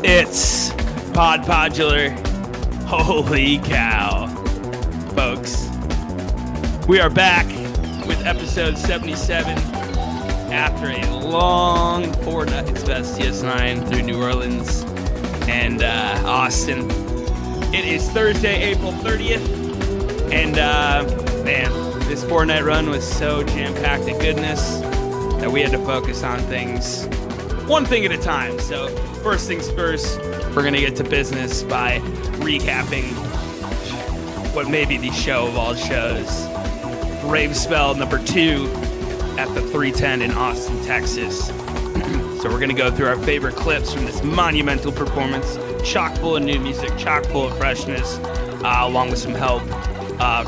It's Podpodular. Holy cow, folks. We are back with episode 77 after a long 4 nights of STS9 through New Orleans and Austin. It is Thursday, April 30th, and man, this 4-night run was so jam-packed of goodness that we had to focus on things one thing at a time. So first things first, we're going to get to business by recapping what may be the show of all shows. Rave Spell number 2 at the 310 in Austin, Texas. So we're going to go through our favorite clips from this monumental performance, chock full of new music, chock full of freshness, along with some help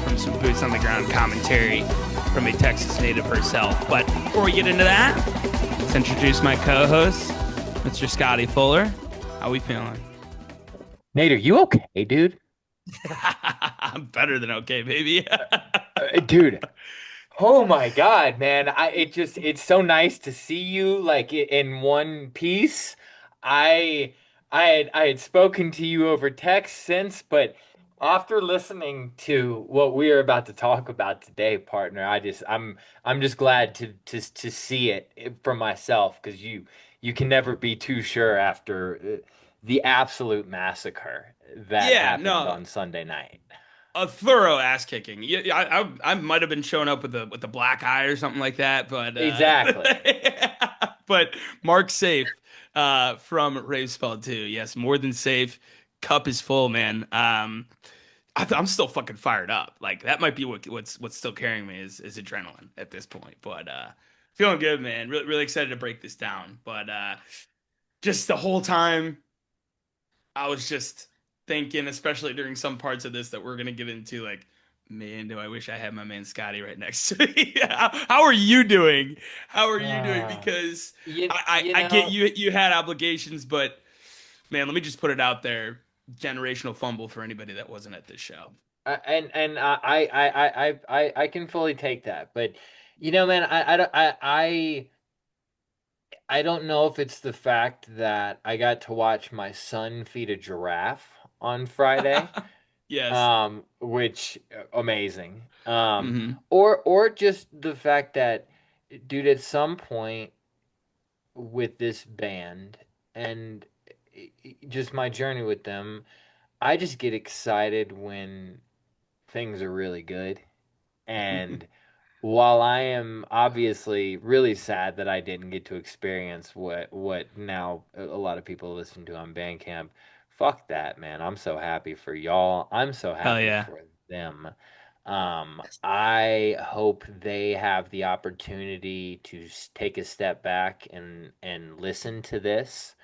from some boots on the ground commentary from a Texas native herself. But before we get into that, let's introduce my co-host, Mr. Scotty Fuller. How we feeling? Nate, are you okay, dude? I'm better than okay, baby. Dude, oh my God, man. It's so nice to see you like in one piece. I had spoken to you over text since, but after listening to what we are about to talk about today, partner, I'm just glad to see it for myself, because you can never be too sure after the absolute massacre that happened on Sunday night. A thorough ass kicking. Yeah, I might have been showing up with the black eye or something like that, but exactly. But Mark Safe from Rave Spell 2, yes, more than safe. Cup is full, man. I'm still fucking fired up. Like, that might be what's still carrying me is adrenaline at this point. But feeling good, man. Really, really excited to break this down. But just the whole time, I was just thinking, especially during some parts of this that we're gonna get into, like, man, do I wish I had my man Scotty right next to me. How are you doing? How are you doing? Because I get you had obligations, but man, let me just put it out there. Generational fumble for anybody that wasn't at this show. And I can fully take that, but man, I don't know if it's the fact that I got to watch my son feed a giraffe on Friday. Yes. Which amazing. Mm-hmm. Or just the fact that, dude, at some point with this band and just my journey with them, I just get excited when things are really good. And while I am obviously really sad that I didn't get to experience what now a lot of people listen to on Bandcamp, fuck that, man. I'm so happy for y'all. I'm so happy for them. I hope they have the opportunity to take a step back and listen to this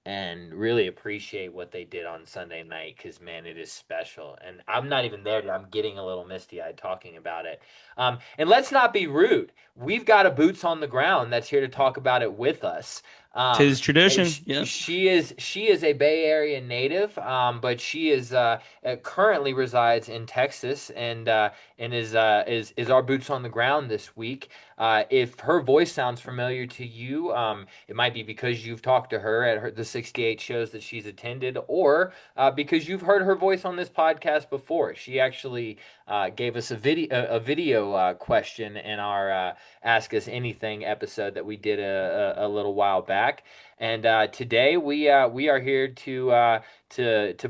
and really appreciate what they did on Sunday night, because, man, it is special. And I'm not even there. I'm getting a little misty-eyed talking about it. And let's not be rude. We've got a boots on the ground that's here to talk about it with us. Tis tradition. Yes. She is a Bay Area native, but she is currently resides in Texas and is our boots on the ground this week. If her voice sounds familiar to you, it might be because you've talked to her at the 68 shows that she's attended, or because you've heard her voice on this podcast before. She actually gave us a video question in our Ask Us Anything episode that we did a little while back. And today we are here to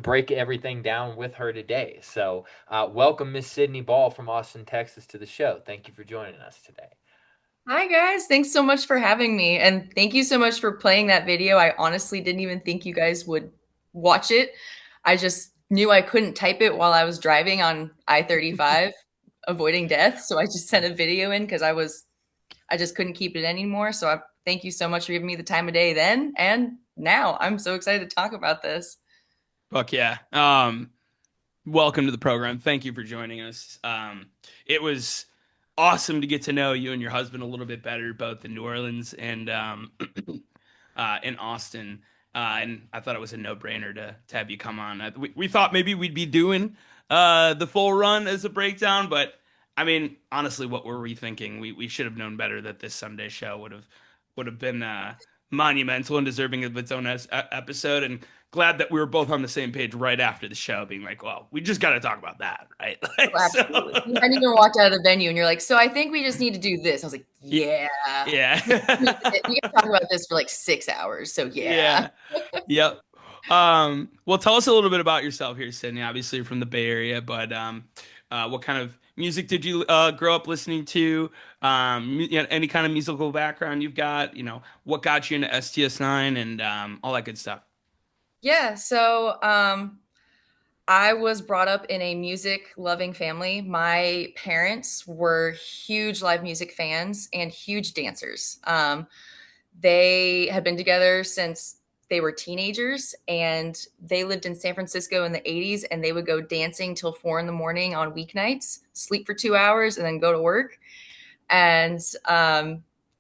break everything down with her today. So welcome Miss Sydney Ball from Austin, Texas, to the show. Thank you for joining us today. Hi guys, thanks so much for having me. And thank you so much for playing that video. I honestly didn't even think you guys would watch it. I just knew I couldn't type it while I was driving on I-35 avoiding death. So I just sent a video in because I just couldn't keep it anymore. So thank you so much for giving me the time of day then and now. I'm so excited to talk about this. Fuck yeah. Welcome to the program. Thank you for joining us. It was awesome to get to know you and your husband a little bit better, both in New Orleans and in Austin. And I thought it was a no-brainer to have you come on. We thought maybe we'd be doing the full run as a breakdown, but I mean, honestly, what were we thinking? We should have known better that this Sunday show would have been monumental and deserving of its own episode. And glad that we were both on the same page right after the show, being like, well, we just got to talk about that, right? Oh, absolutely. I didn't even walk out of the venue and you're like, so I think we just need to do this. I was like, yeah. Yeah. We can talk about this for like 6 hours. So yeah. Yep. Well, tell us a little bit about yourself here, Sydney. Obviously, you're from the Bay Area, but what kind of music did you grow up listening to? Any kind of musical background you've got? What got you into STS9 and all that good stuff. Yeah. So I was brought up in a music loving family. My parents were huge live music fans and huge dancers. They had been together since they were teenagers, and they lived in San Francisco in the 80s, and they would go dancing till 4 a.m. on weeknights, sleep for 2 hours, and then go to work. And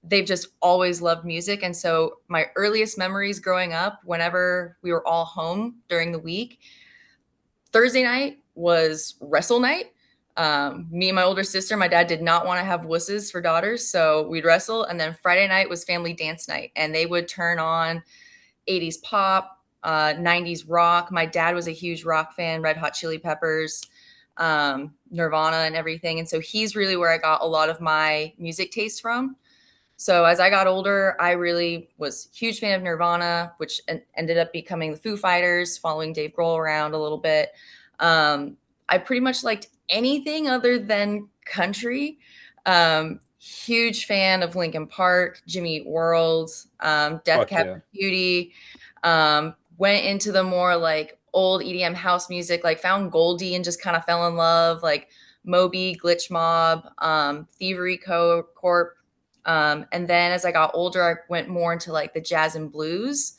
they've just always loved music. And so my earliest memories growing up, whenever we were all home during the week, Thursday night was wrestle night. Me and my older sister, my dad did not want to have wusses for daughters, so we'd wrestle. And then Friday night was family dance night, and they would turn on 80s pop, 90s rock. My dad was a huge rock fan, Red Hot Chili Peppers, Nirvana and everything. And so he's really where I got a lot of my music taste from. So as I got older, I really was a huge fan of Nirvana, which ended up becoming the Foo Fighters, following Dave Grohl around a little bit. I pretty much liked anything other than country. Huge fan of Linkin Park, Jimmy Eat World, Death Cab for Cutie. Went into the more like old EDM house music, like found Goldie and just kind of fell in love, like Moby, Glitch Mob, Thievery Corp. And then as I got older, I went more into like the jazz and blues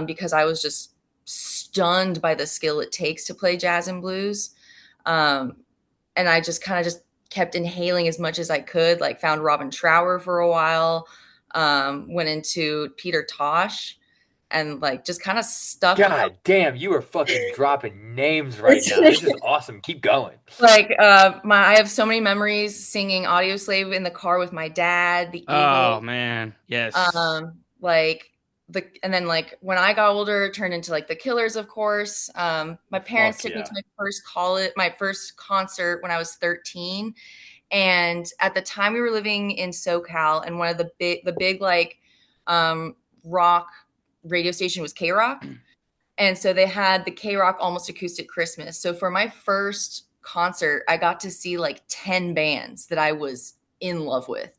because I was just stunned by the skill it takes to play jazz and blues. And I just kind of just kept inhaling as much as I could, like found Robin Trower for a while, went into Peter Tosh and like just kind of stuff. God damn, you are fucking dropping names right now. This is awesome. Keep going. Like I have so many memories singing Audio Slave in the car with my dad, the Eagles. Oh man, yes. And then like when I got older, it turned into like the Killers, of course. My parents took me to my first concert when I was 13. And at the time we were living in SoCal, and one of the big like rock radio station was K-Rock. And so they had the K-Rock Almost Acoustic Christmas. So for my first concert, I got to see like 10 bands that I was in love with.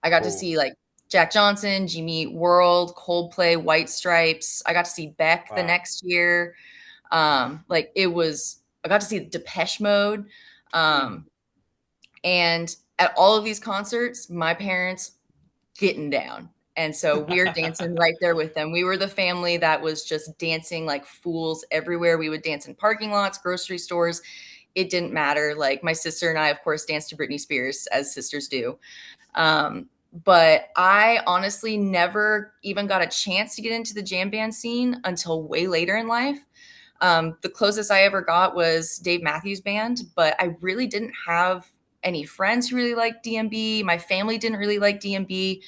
I got to see like Jack Johnson, Jimmy Eat World, Coldplay, White Stripes. I got to see Beck the next year. I got to see Depeche Mode. And at all of these concerts, my parents getting down. And so we're dancing right there with them. We were the family that was just dancing like fools everywhere. We would dance in parking lots, grocery stores. It didn't matter. Like my sister and I, of course, danced to Britney Spears, as sisters do. But I honestly never even got a chance to get into the jam band scene until way later in life. The closest I ever got was Dave Matthews Band, but I really didn't have any friends who really liked DMB. My family didn't really like DMB.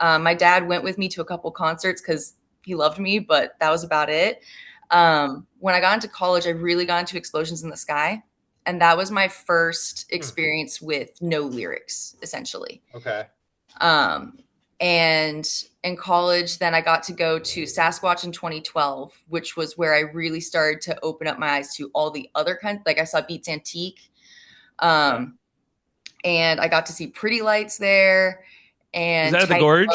My dad went with me to a couple concerts because he loved me, but that was about it. When I got into college, I really got into Explosions in the Sky. and that was my first experience with no lyrics, essentially. Okay. And in college, then I got to go to Sasquatch in 2012, which was where I really started to open up my eyes to all the other kinds. Like I saw Beats Antique, and I got to see Pretty Lights there. And Is that at the Gorge?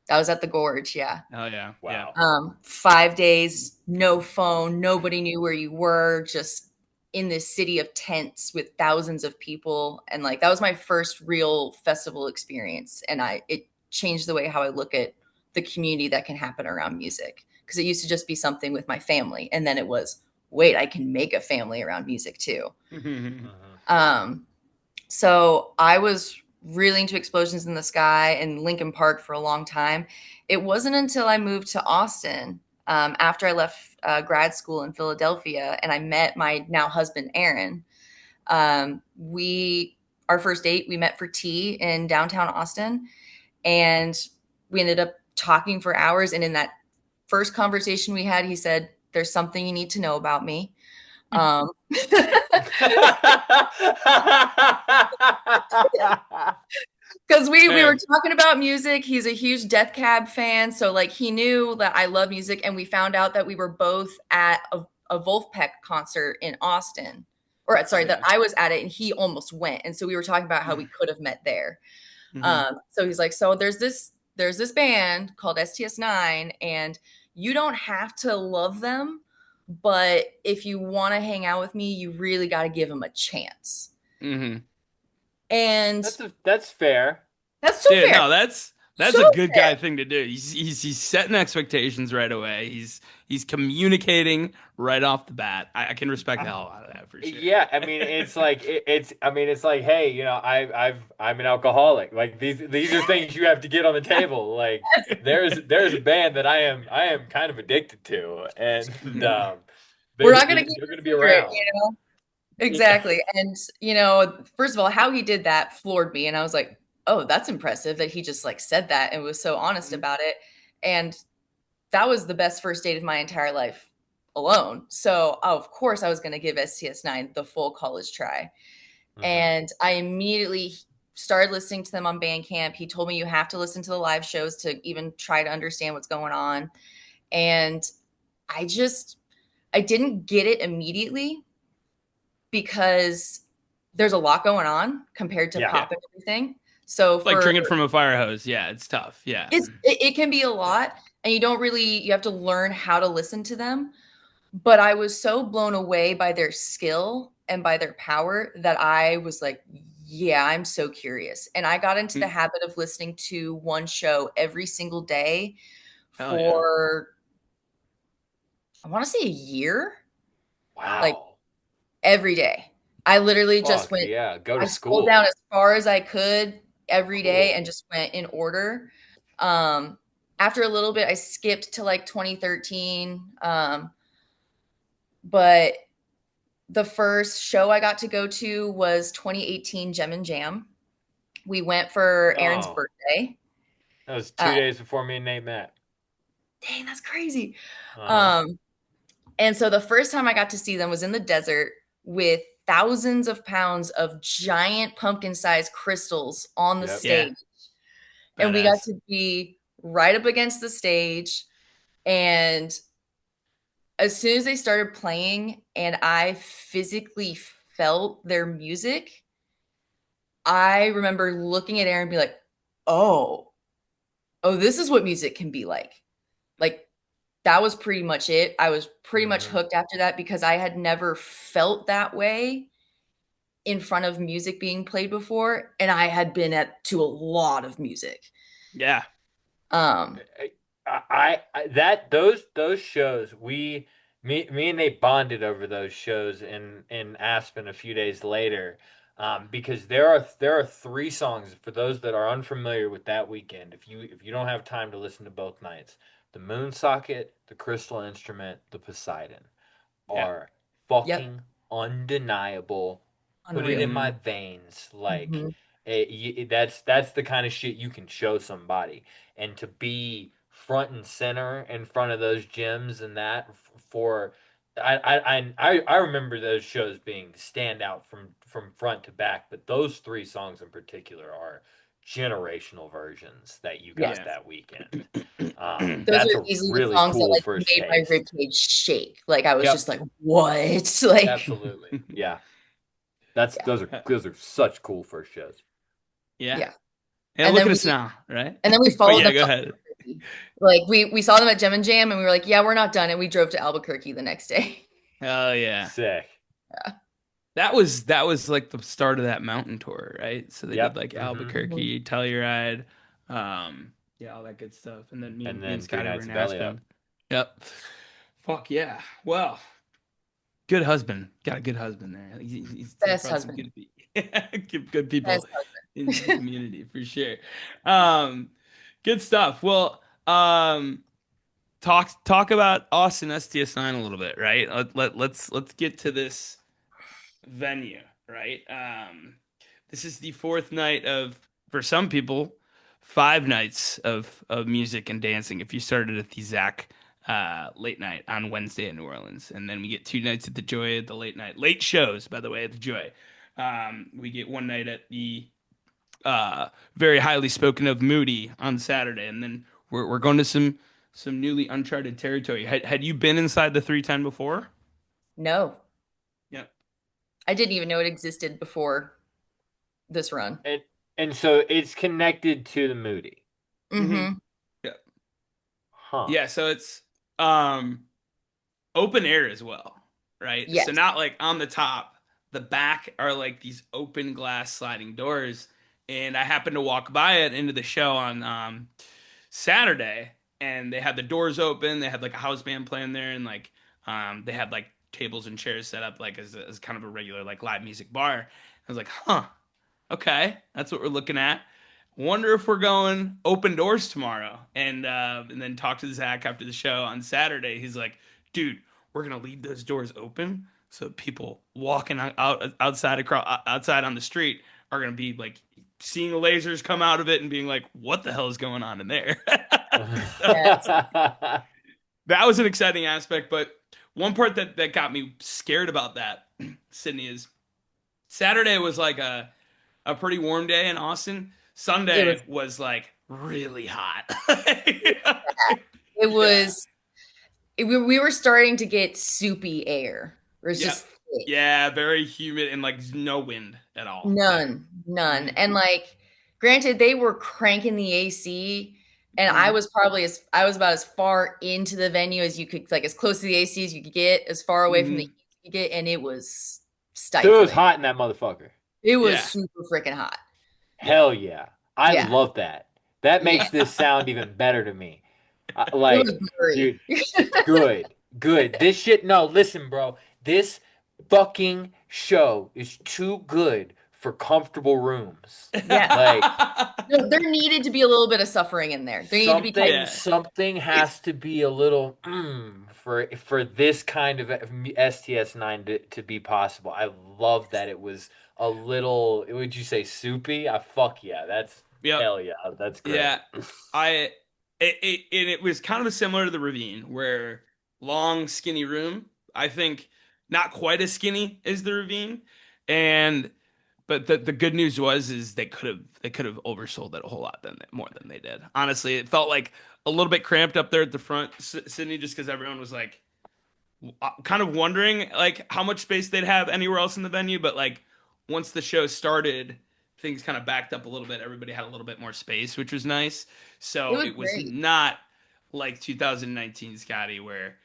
That was at the Gorge, yeah. Oh yeah, Wow. Yeah. 5 days, no phone, nobody knew where you were, just in this city of tents with thousands of people, and like that was my first real festival experience, and it changed the way how I look at the community that can happen around music, because it used to just be something with my family, and then it was, wait, I can make a family around music too. So I was really into Explosions in the Sky and Linkin Park for a long time. It wasn't until I moved to Austin, after I left grad school in Philadelphia, and I met my now husband, Aaron. Our first date, we met for tea in downtown Austin, and we ended up talking for hours. And in that first conversation we had, he said, "There's something you need to know about me." Because we were talking about music. He's a huge Death Cab fan, so like he knew that I love music, and we found out that we were both at a Wolfpack concert in Austin, or sorry, that I was at it and he almost went, and so we were talking about how we could have met there. So he's like, so there's this band called STS9, and you don't have to love them, but if you want to hang out with me, you really got to give them a chance. And that's fair. That's so fair. No, that's so a good guy thing to do. He's setting expectations right away. He's communicating right off the bat. I can respect the hell out of that for sure. Yeah, I mean, it's like it's like, hey, you know, I'm an alcoholic. Like these are things you have to get on the table. Like there's a band that I am kind of addicted to, and we're not gonna they're gonna be around. You know? Exactly. And, you know, first of all, how he did that floored me. And I was like, oh, that's impressive that he just like said that and was so honest about it. And that was the best first date of my entire life alone. So, of course, I was going to give STS9 the full college try. And I immediately started listening to them on Bandcamp. He told me you have to listen to the live shows to even try to understand what's going on. And I didn't get it immediately, because there's a lot going on compared to pop and everything. So like drinking from a fire hose. Yeah, it's tough. Yeah. It can be a lot, and you have to learn how to listen to them. But I was so blown away by their skill and by their power that I was like, yeah, I'm so curious. And I got into the habit of listening to one show every single day for, I want to say a year. Wow. Like, every day. I literally just went, go to school. Scrolled down as far as I could every day and just went in order. After a little bit, I skipped to like 2013. But the first show I got to go to was 2018 Gem and Jam. We went for Aaron's birthday. That was 2 days before me and Nate met. Dang, that's crazy. And so the first time I got to see them was in the desert with thousands of pounds of giant pumpkin-sized crystals on the stage. And we got to be right up against the stage. And as soon as they started playing and I physically felt their music, I remember looking at Aaron and be like, oh, this is what music can be like. Like, that was pretty much it. I was pretty much hooked after that, because I had never felt that way in front of music being played before. And I had been to a lot of music. Yeah. Those shows, me and Nate bonded over those shows in Aspen a few days later. Because there are 3 songs for those that are unfamiliar with that weekend. If you don't have time to listen to both nights, the Moon Socket, the Crystal Instrument, the Poseidon are fucking undeniable. Unreal. Put it in my veins. Like that's the kind of shit you can show somebody, and to be front and center in front of those gyms and that for I remember those shows being standout from front to back, but those three songs in particular are generational versions that you Yes. got that weekend. Those That's are a easily the really songs that cool like first made my taste. ribcage shake. Like I was Yep, just like, what? Like, absolutely. Yeah, yeah, those are such cool first shows. Yeah. yeah. And And look then at we us now, right? and then we But followed yeah, them go to ahead. Albuquerque. Like we saw them at Gem and Jam, and we were like, yeah, we're not done, and we drove to Albuquerque the next day. Oh yeah. Sick. Yeah. That was like the start of that mountain tour, right? So they did Yep. like Mhm. Albuquerque, Telluride, yeah, all that good stuff. And then me And and, me and then Three Scotty were Nights in of Belly Up. Aspen. Yep. Fuck yeah. Well, good husband. Got a good husband there. He's Best brought some husband. good good people Best into the husband. community for sure. Um, good stuff. Well, talk about Austin STS9 a little bit, right? Let's get to this venue, right? This is the fourth night of, for some people, 5 nights of music and dancing. If you started at the Zach late night on Wednesday in New Orleans, and then we get 2 nights at the Joy at the late shows, by the way, at the Joy. We get one night at the very highly spoken of Moody on Saturday, and then we're going to some newly uncharted territory. Had you been inside the 310 before? No, Yeah. I didn't even know it existed before this run. And so it's connected to the Moody. Mm-hmm. Mm-hmm. Yeah. Huh. Yeah, so it's um open air as well, right? So Yes. not like on the top, the back are like these open glass sliding doors. And I happened to walk by it into the show on Saturday, and they had the doors open. They had like a house band playing there, and like they had like tables and chairs set up like as kind of a regular like live music bar. I was like, huh, okay, that's what we're looking at. Wonder if we're going open doors tomorrow. And then talk to Zach after the show on Saturday. He's like, dude, we're gonna leave those doors open so people walking outside outside on the street are gonna be like seeing the lasers come out of it and being like, what the hell is going on in there? Yes. That was an exciting aspect, but one part that got me scared about that, Sydney, is Saturday was like a pretty warm day in Austin. It Sunday was was like really hot. it Yeah. was we were starting to get soupy air. It was Yep. just thick. Yeah, very humid and like no wind at all there. None. Mhm. And like, granted, they were cranking the AC, and Mhm. I was about as far into the venue as you could, like as close to the AC as you could get, as far away from the heat Mhm. as you could get, and it was Dude, it was stifling. hot in that motherfucker. It was Yeah. super freaking hot. Yeah. Hell yeah. I Yeah, love that. That yeah. makes this sound even better to me. It was Like, blurry. dude, good, good. This shit, no, listen, bro. This fucking show is too good for comfortable rooms. Yeah. Like, No, there needed to be a little bit of suffering in there. There needed to be something Yeah. something has to be a little for this kind of STS9 to be possible. I love that it was a little, would you say soupy? Fuck yeah, that's Yep. hell yeah, that's great. Yeah. I it was kind of similar to the Ravine, where long, skinny room. I think not quite as skinny as the Ravine, and but the good news was is they could have oversold it a whole lot more than they did. Honestly, it felt like a little bit cramped up there at the front, Sydney, just because everyone was like kind of wondering like how much space they'd have anywhere else in the venue. But like once the show started, things kind of backed up a little bit. Everybody had a little bit more space, which was nice. It So was it was great. not like 2019 Scotty, where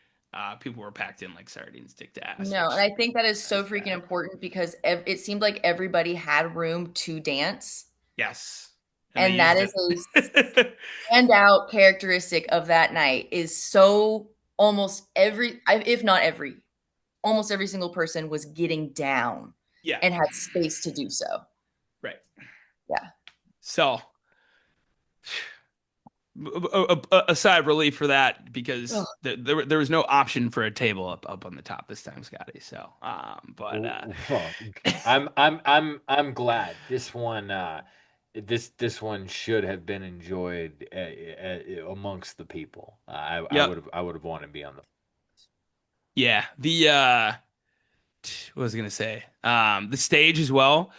people were packed in like sardines stick to ass, No, and which I think that is so is freaking bad. important because it seemed like everybody had room to dance. Yes, and they And that used is a it. standout characteristic of that night is so almost if not every, almost every single person was getting down Yeah, and had space to do so. right. Yeah. So a sigh of relief for that because Ugh. there was no option for a table up on the top this time, Scotty. So, but Well, I'm glad this one should have been enjoyed amongst the people. I yep. would have wanted to be on the. Yeah, the what was I gonna say? The stage as well,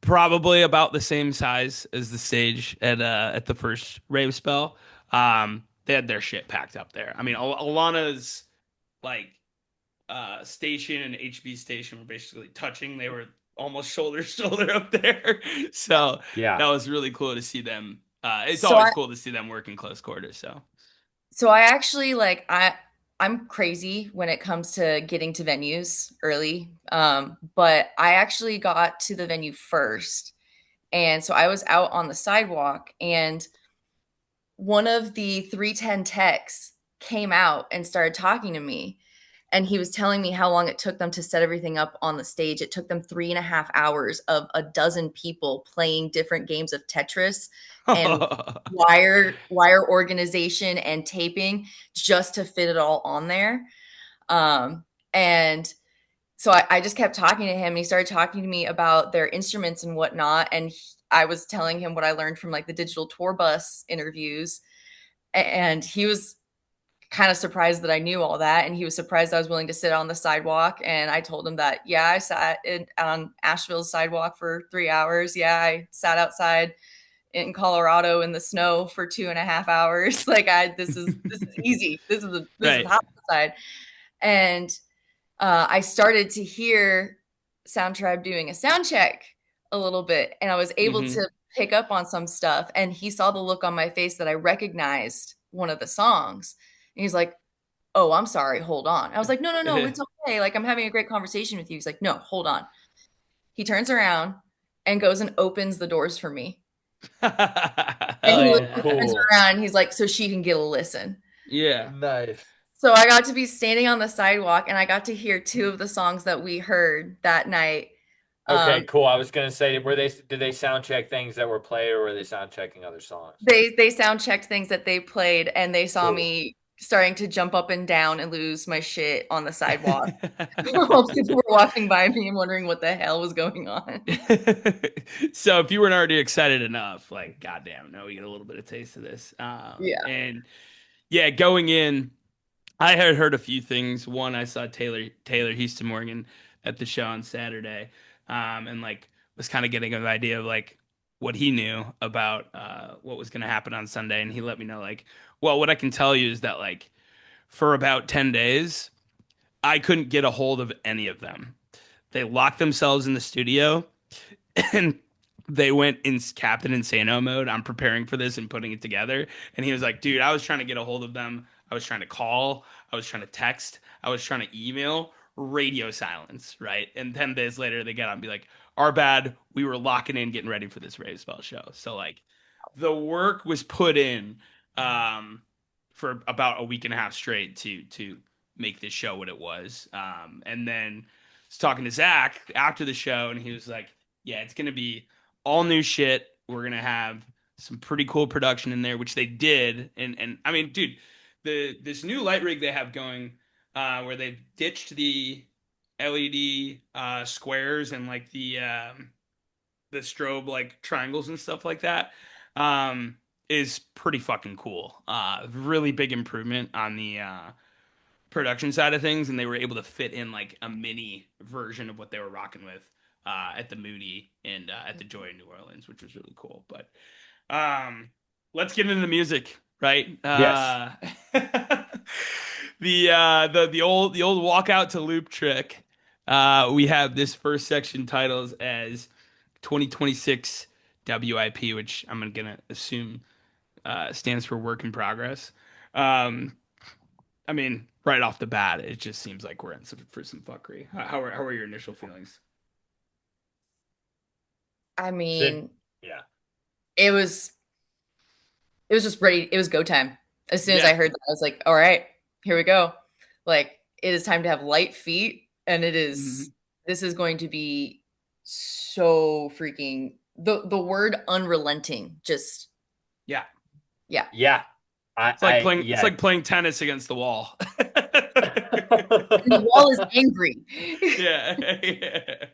probably about the same size as the stage at the first rave spell. They had their shit packed up there. I mean, Alana's like station and HB station were basically touching. They were almost shoulder to shoulder up there. So Yeah. that was really cool to see them. It's So always I cool to see them work in close quarters. So so I actually like I'm crazy when it comes to getting to venues early. But I actually got to the venue first. And so I was out on the sidewalk and one of the 310 techs came out and started talking to me. And he was telling me how long it took them to set everything up on the stage. It took them 3.5 hours of a dozen people playing different games of Tetris and wire organization and taping just to fit it all on there. And so I just kept talking to him and he started talking to me about their instruments and whatnot. And I was telling him what I learned from like the digital tour bus interviews. And he was kind of surprised that I knew all that. And he was surprised I was willing to sit on the sidewalk. And I told him that, yeah, I sat on Asheville's sidewalk for 3 hours. Yeah, I sat outside in Colorado in the snow for 2.5 hours. Like this is easy. This is right. hot outside. And I started to hear Sound Tribe doing a sound check a little bit, and I was able Hmm. to pick up on some stuff. And he saw the look on my face that I recognized one of the songs. And he's like, "Oh, I'm sorry. Hold on." I was like, "No, no, no. It's okay. Like I'm having a great conversation with you." He's like, "No, hold on." He turns around and goes and opens the doors for me. And he Oh, turns cool. around and he's like, "So she can get a listen." Yeah. Nice. So I got to be standing on the sidewalk and I got to hear two of the songs that we heard that night. Okay, Um, cool. I was gonna say, did they sound check things that were played, or were they sound checking other songs? they sound checked things that they played and they saw Cool. me starting to jump up and down and lose my shit on the sidewalk while people were walking by me and wondering what the hell was going on. So if you weren't already excited enough, like goddamn, no, we get a little bit of taste of this. Yeah. And yeah, going in, I had heard a few things. One, I saw Taylor Houston Morgan at the show on Saturday, and like was kind of getting an idea of like what he knew about what was going to happen on Sunday, and he let me know like, well, what I can tell you is that like for about 10 days, I couldn't get a hold of any of them. They locked themselves in the studio and they went in Captain Insano mode. I'm preparing for this and putting it together. And he was like, dude, I was trying to get a hold of them. I was trying to call. I was trying to text. I was trying to email. Radio silence, right? And 10 days later, they get on and be like, our bad. We were locking in, getting ready for this Rave Spell show. So, like, the work was put in for about a week and a half straight to make this show what it was. And then I was talking to Zach after the show, and he was like, yeah, it's gonna be all new shit. We're gonna have some pretty cool production in there, which they did. And I mean, dude, this new light rig they have going, where they've ditched the LED squares and like the strobe like triangles and stuff like that, is pretty fucking cool. Really big improvement on the production side of things, and they were able to fit in like a mini version of what they were rocking with at the Moody and at the Joy in New Orleans, which was really cool. But let's get into the music, right? Yes. The old walkout to loop trick. We have this first section titles as 2026 WIP, which I'm gonna assume stands for work in progress. Um, I mean, right off the bat, it just seems like we're in for some fuckery. How are your initial feelings? I Sin. mean, Yeah. it was it was just ready. It was go time. As soon as I Yeah. heard that, I was like, all right, here we go. Like it is time to have light feet. And Hmm. this is going to be so freaking the word unrelenting. Just, Yeah. yeah. Yeah. It's Yeah. like playing tennis against the wall. And the wall is angry. Yeah. Yeah.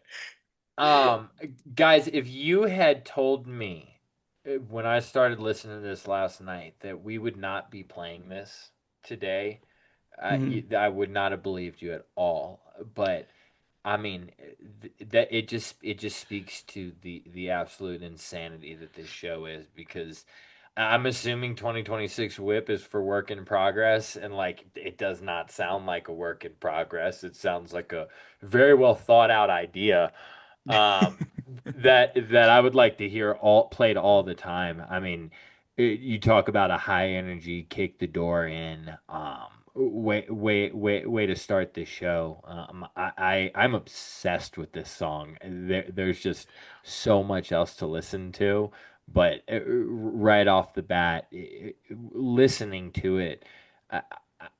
Um, Guys, if you had told me when I started listening to this last night that we would not be playing this today, I would not have believed you at all. But I mean, that it just speaks to the absolute insanity that this show is, because I'm assuming 2026 whip is for work in progress, and like it does not sound like a work in progress. It sounds like a very well thought out idea, um, that I would like to hear all played all the time. I mean, you talk about a high energy, kick the door in, way to start this show. I'm obsessed with this song. There's just so much else to listen to, but right off the bat, listening to it,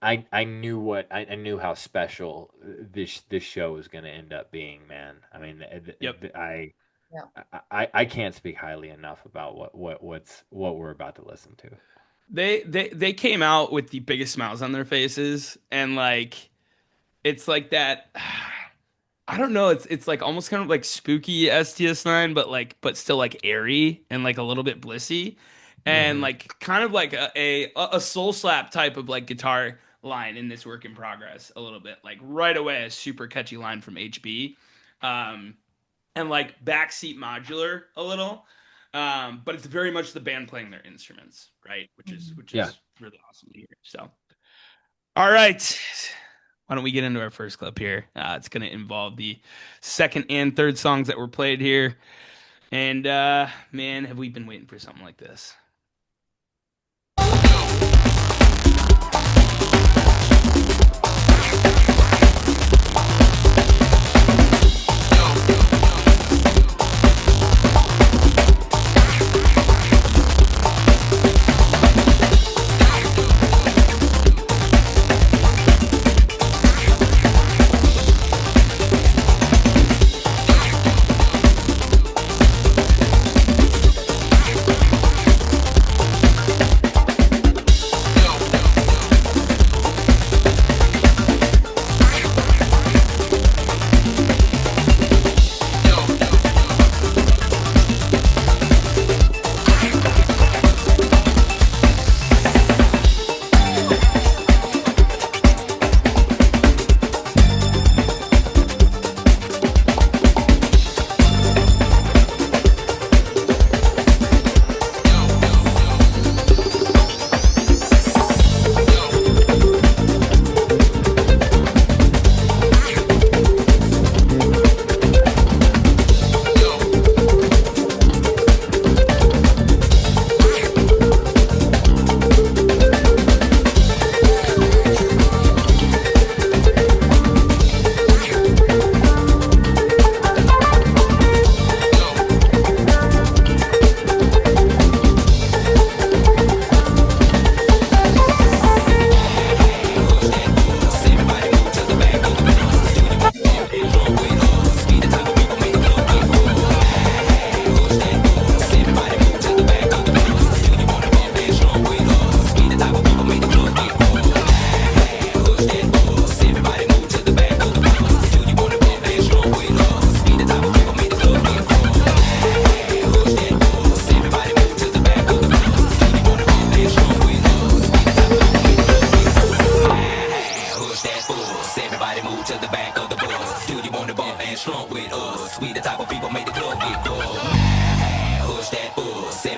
I, I knew I knew how special this show was going to end up being, man. I mean, Yep. Yeah. I can't speak highly enough about what we're about to listen to. They came out with the biggest smiles on their faces, and like it's like that. I don't know. It's like almost kind of like spooky STS9, but still like airy and like a little bit blissy, and Hmm. like kind of like a soul slap type of like guitar line in this work in progress a little bit. Like right away, a super catchy line from HB, um, and like backseat modular a little, but it's very much the band playing their instruments, right? Which is Yeah. really awesome to hear. So, all right. Why don't we get into our first clip here? It's going to involve the second and third songs that were played here. And man, have we been waiting for something like this?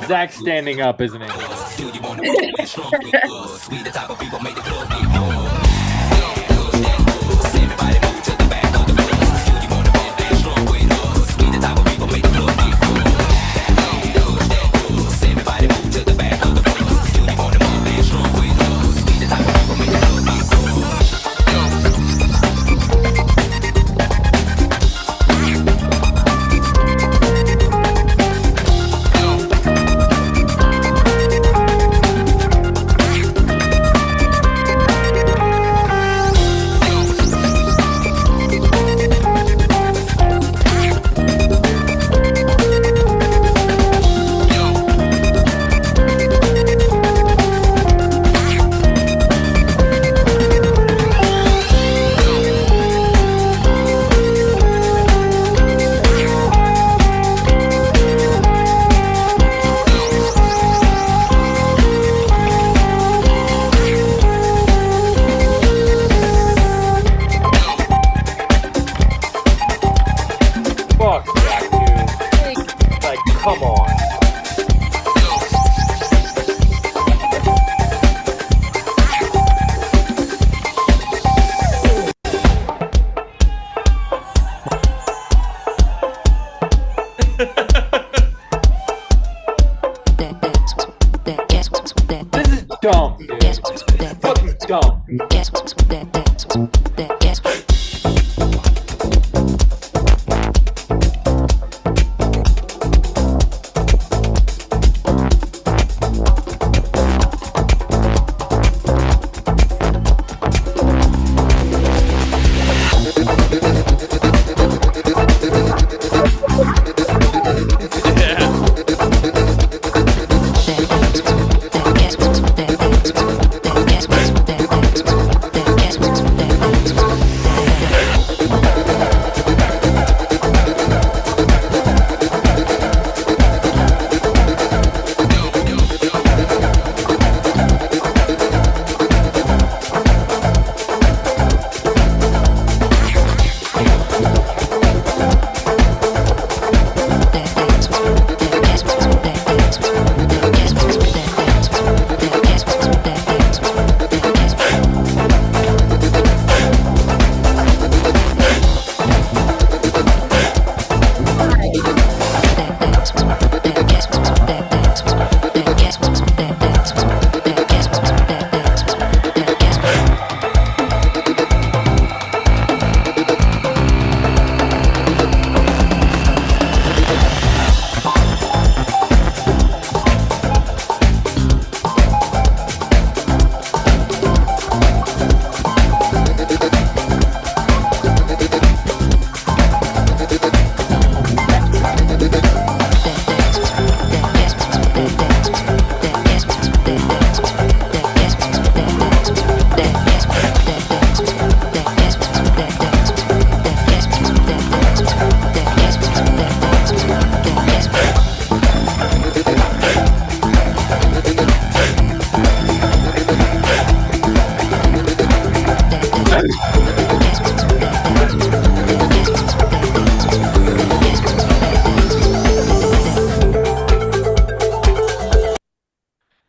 Zach standing up, isn't it? come on. This is dumb, dude. This is fucking dumb.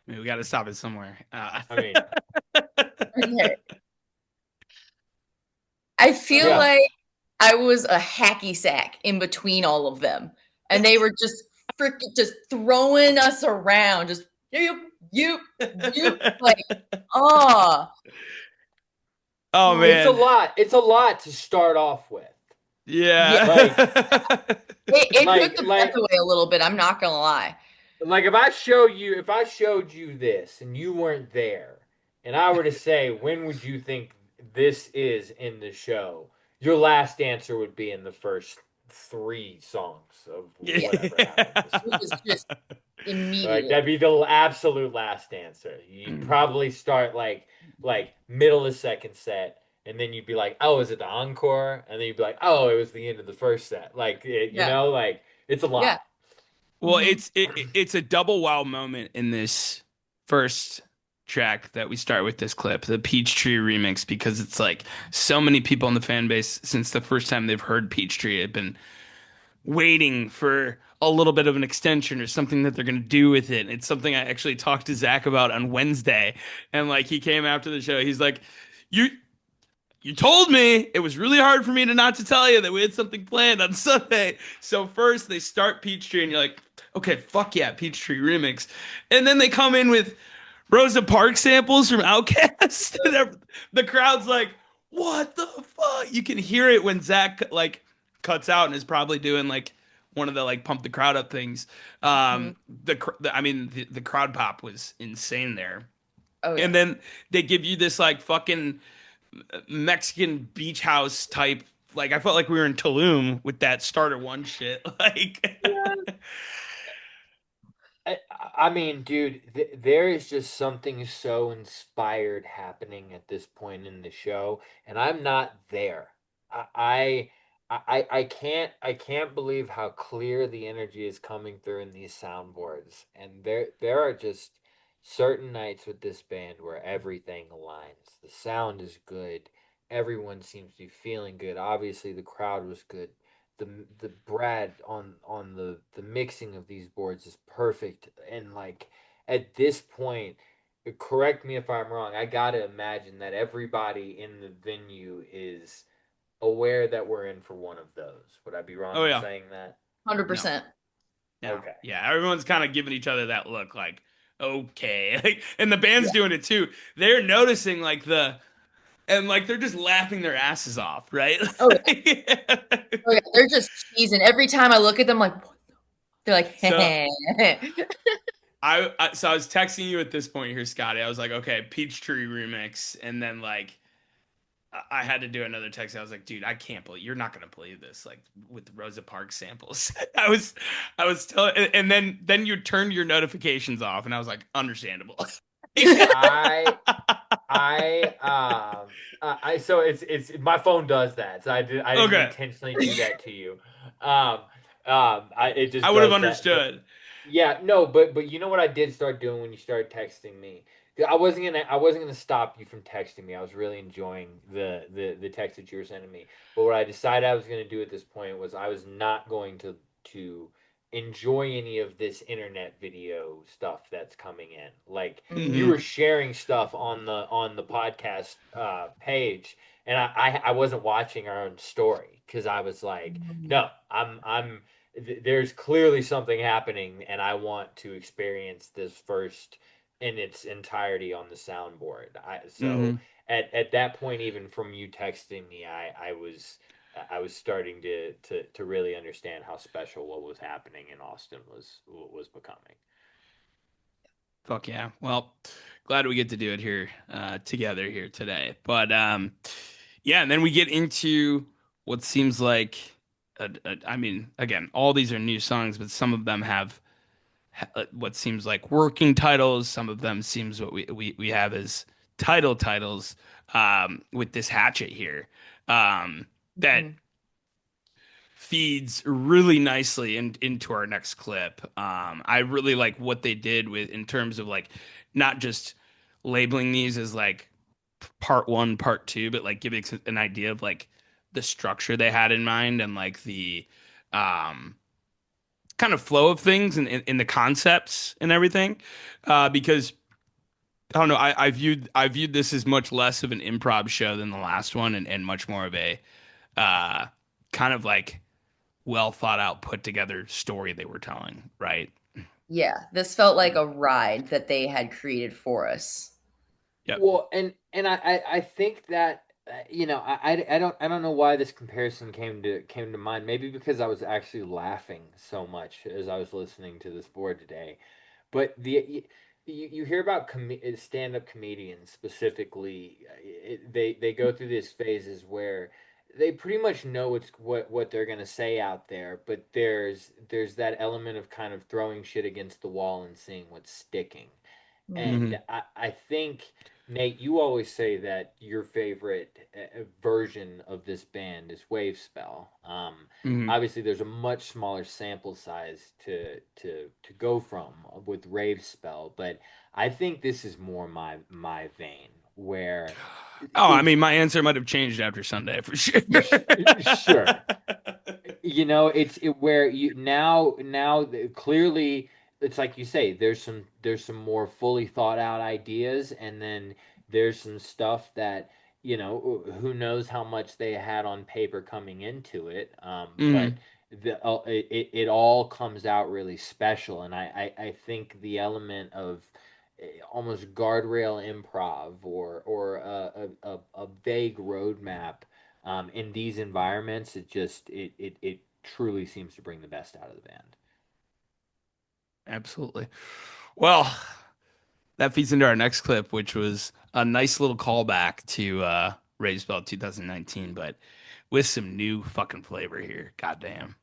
We got to stop it somewhere. I mean, Okay. I feel Yeah. like I was a hacky sack in between all of them, and they were just freaking just throwing us around, just you, like, oh, Oh it's a man, lot. It's a lot to start off with. yeah. it Like- took the like- breath away a little bit. I'm not gonna lie. Like if I showed you this and you weren't there, and I were to say, when would you think this is in the show? Your last answer would be in the first 3 songs of whatever happens. It was just immediate. Like that'd be the absolute last answer. You'd probably start like middle of second set, and then you'd be like, "Oh, is it the encore?" And then you'd be like, "Oh, it was the end of the first set." Like you Yeah. know, like it's a lot. Yeah. Well, Mhm. it's a double wow moment in this first track that we start with this clip, the Peachtree remix, because it's like so many people in the fan base since the first time they've heard Peachtree have been waiting for a little bit of an extension or something that they're going to do with it. It's something I actually talked to Zach about on Wednesday, and like he came after the show, he's like, You told me it was really hard for me to not to tell you that we had something planned on Sunday. So first they start Peachtree and you're like, okay, fuck yeah, Peachtree remix. And then they come in with Rosa Parks samples from Outkast. And the crowd's like, what the fuck? You can hear it when Zach like cuts out and is probably doing like one of the like pump the crowd up things. The crowd pop was insane there. Oh yeah. And then they give you this like fucking Mexican beach house type. Like I felt like we were in Tulum with that starter one shit. Like, I mean, dude, there is just something so inspired happening at this point in the show, and I'm not there. I can't believe how clear the energy is coming through in these soundboards, and there are just certain nights with this band where everything aligns. The sound is good. Everyone seems to be feeling good. Obviously, the crowd was good. the Brad on the mixing of these boards is perfect, and like at this point, correct me if I'm wrong, I gotta imagine that everybody in the venue is aware that we're in for one of those. Would I be wrong Oh in yeah. saying that? 100%. No. Okay. Yeah, everyone's kind of giving each other that look like, okay. Like, and the band's Yeah. doing it too. They're noticing like and like they're just laughing their asses off, right? Oh, yeah. Oh, yeah. They're just cheesing. Every time I look at them, like, they're like, So hey. so I was texting you at this point here, Scotty. I was like, okay, Peachtree remix, and then like I had to do another text. I was like, dude, I can't believe you're not gonna believe this, like with the Rosa Parks samples. I was telling, and then you turned your notifications off, and I was like, understandable. So it's my phone does that. So I didn't Okay. intentionally do that to you. It just I would have does that. understood. Yeah, no, but you know what I did start doing when you started texting me? I wasn't gonna stop you from texting me. I was really enjoying the text that you were sending me. But what I decided I was gonna do at this point was I was not going to enjoy any of this internet video stuff that's coming in. Like you Mhm. were sharing stuff on the podcast page, and I wasn't watching our own story because I was like, no, there's clearly something happening, and I want to experience this first in its entirety on the soundboard. Mhm. At that point, even from you texting me, I was starting to really understand how special what was happening in Austin was becoming. Fuck yeah. Well, glad we get to do it here together here today. But yeah, and then we get into what seems like I mean, again, all these are new songs, but some of them have what seems like working titles. Some of them seems what we have as titles with this Hatchet here that Mhm. feeds really nicely into our next clip. I really like what they did with in terms of like not just labeling these as like part one, part two, but like giving an idea of like the structure they had in mind and like the um, kind of flow of things and in the concepts and everything. Because I don't know, I viewed this as much less of an improv show than the last one and much more of a uh, kind of like well thought out, put together story they were telling, right? Yeah, this felt like a ride that they had created for us. Yep. Well, and I think that you know I don't know why this comparison came to mind. Maybe because I was actually laughing so much as I was listening to this board today. But you hear about stand-up comedians specifically. They go through these phases where they pretty much know what they're gonna say out there, but there's that element of kind of throwing shit against the wall and seeing what's sticking. Mhm. Mm-hmm. And I think, Nate, you always say that your favorite version of this band is Wave Spell. Mm-hmm. Obviously, there's a much smaller sample size to go from with Rave Spell, but I think this is more my vein where Oh, I it's mean, my answer might have changed after Sunday for sure. sure. You know, where you now clearly it's like you say there's some more fully thought out ideas, and then there's some stuff that you know who knows how much they had on paper coming into it, Mm-hmm. but it all comes out really special, and I think the element of almost guardrail improv or a vague roadmap in these environments, it truly seems to bring the best out of the band. Absolutely. Well, that feeds into our next clip, which was a nice little callback to Rave Spell 2019, but with some new fucking flavor here. Goddamn.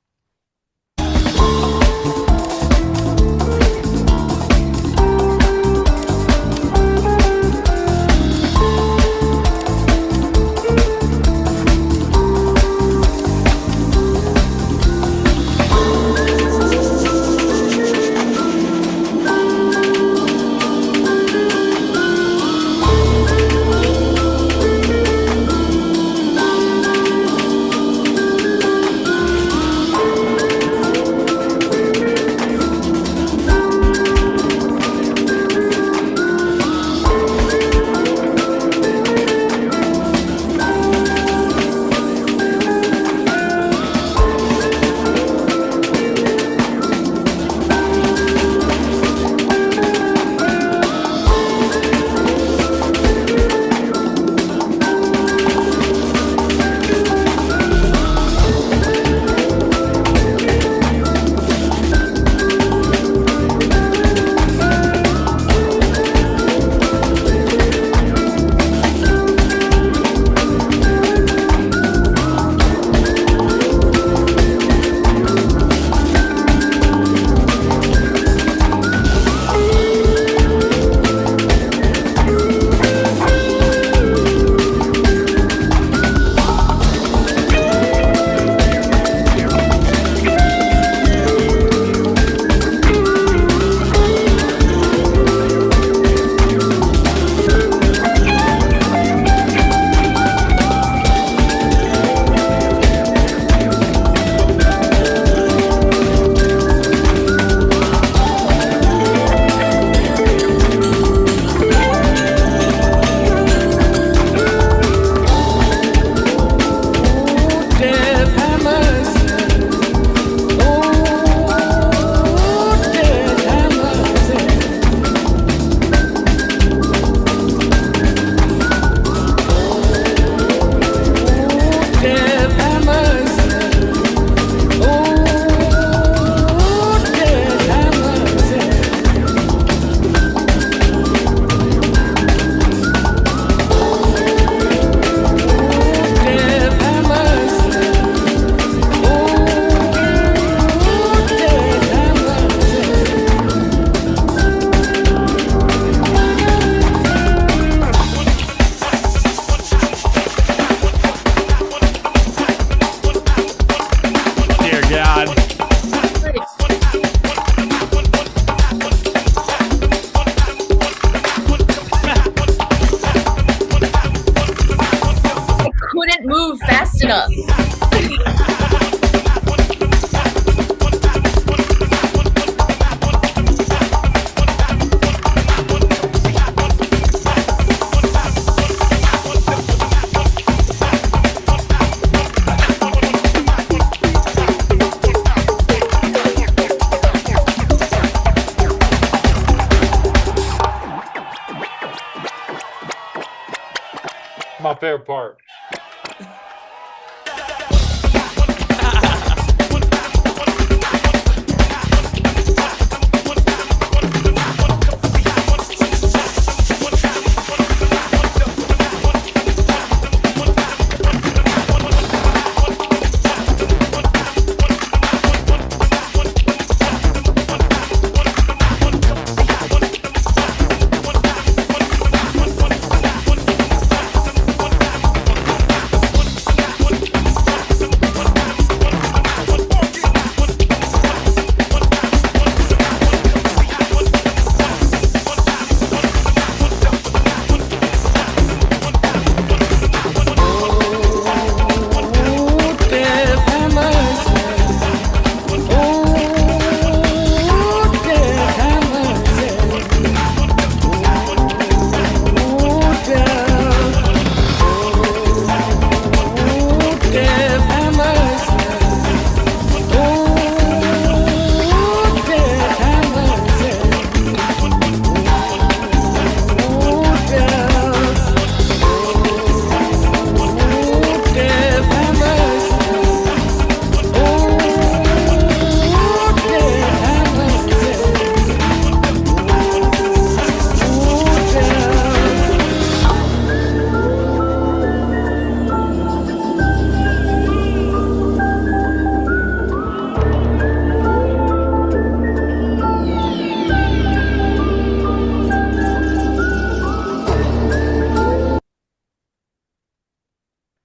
my favorite part.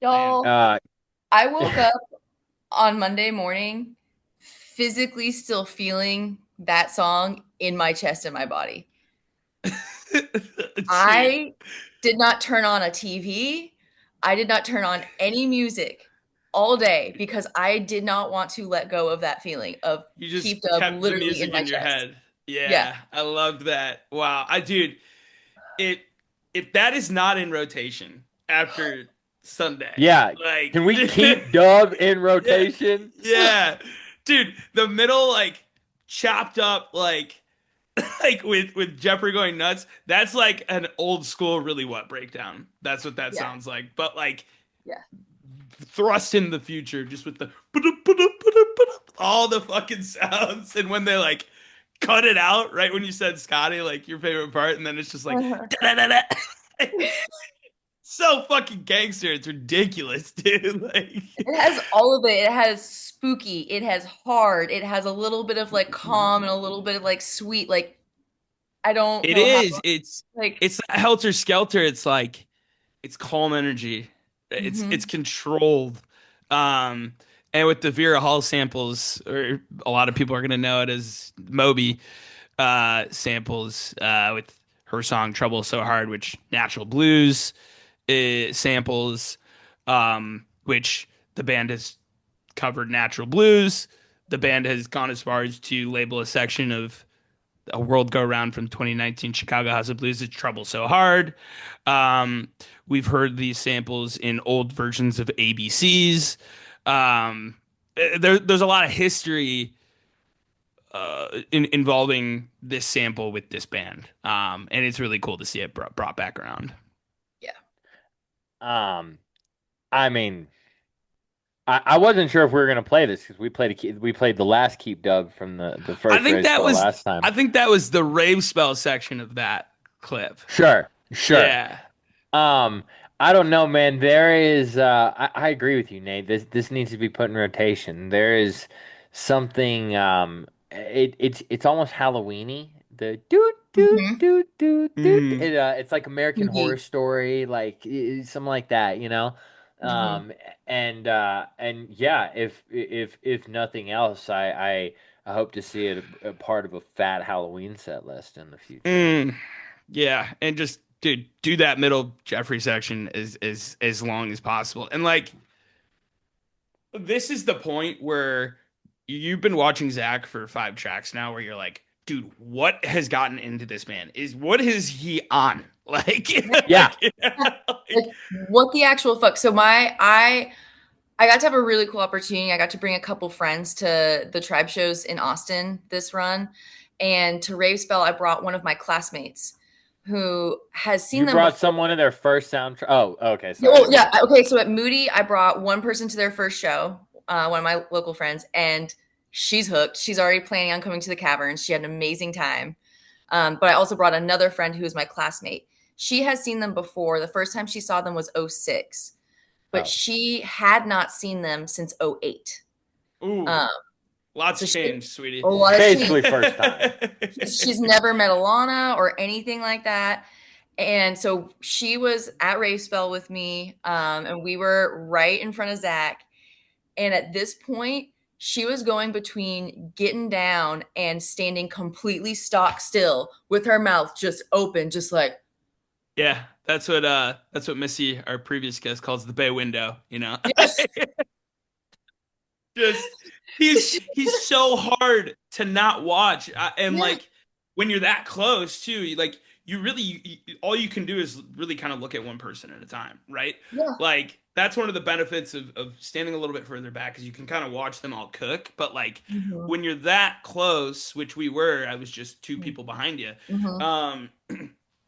Y'all, Uh, I woke up on Monday morning physically still feeling that song in my chest and my body. Dude. I did not turn on a TV. I did not turn on any music all day because I did not want to let go of that feeling of You just Keep Dub kept the literally in music my in your chest. head. Yeah. Yeah, I loved that. Wow. Dude, it if that is not in rotation after Sunday, yeah. like Can we keep Dub in yeah, rotation? yeah. Dude, the middle like chopped up like with Jeffrey going nuts, that's like an old school really what breakdown. That's what that Yeah. sounds like. But like Yeah. thrust in the future just with the all the fucking sounds and when they like cut it out right when you said Scotty like your favorite part and then it's just like Uh-huh. da-da-da-da. So fucking gangster, it's ridiculous, dude. Like It has all of it. It has spooky, it has hard, it has a little bit of like calm and a little bit of like sweet. Like I don't it know how is like it's helter skelter. It's like it's calm energy. It's mhm. controlled. Um, and with the Vera Hall samples, or a lot of people are gonna know it as Moby samples with her song "Trouble So Hard," which Natural Blues samples, which the band has covered Natural Blues. The band has gone as far as to label a section of a world go round from 2019 Chicago House of Blues is Trouble So Hard. Um, we've heard these samples in old versions of ABCs. There's a lot of history involving this sample with this band, and it's really cool to see it brought back around. Yeah. Um, I mean, I wasn't sure if we were gonna play this because we played the last Keep Dub from the I first think race that spell was last time. I think that was the rave spell section of that clip. Sure, sure. Yeah. Um, I don't know, man. There is I agree with you, Nate. This needs to be put in rotation. There is something it's almost Halloweeny. The doot doot Mhm. doot doot doot. Mm. It's like American Horror Spooky. Story, like something like that, you know? Mhm. Um and yeah, if nothing else, I hope to see it a part of a fat Halloween set list in the future. Mm. Yeah, and just dude, do that middle Jeffrey section as long as possible. And like this is the point where you've been watching Zach for 5 tracks now, where you're like, dude, what has gotten into this man? Is what is he on? Like, Yeah. Like what the actual fuck? So I got to have a really cool opportunity. I got to bring a couple friends to the tribe shows in Austin this run. And to Rave Spell, I brought one of my classmates who has seen You them brought before. someone in their first soundtrack. Oh, okay. Sorry. Well, yeah. Okay. So at Moody, I brought one person to their first show, one of my local friends, and she's hooked. She's already planning on coming to the Caverns. She had an amazing time. But I also brought another friend who is my classmate. She has seen them before. The first time she saw them was '06, but she had not seen them since '08. Ooh, lots so changed, sweetie. A lot of Basically, change. first time. She's never met Alana or anything like that. And so she was at Rave Spell with me, and we were right in front of Zach. And at this point, she was going between getting down and standing completely stock still with her mouth just open, just like. Yeah, that's what Missy, our previous guest, calls the bay window. You know, Yes. just he's so hard to not watch, and Yeah. like when you're that close too, you really all you can do is really kind of look at one person at a time, right? Yeah. Like that's one of the benefits of standing a little bit further back, is you can kind of watch them all cook. But like when you're that close, which we were, I was just two people behind you.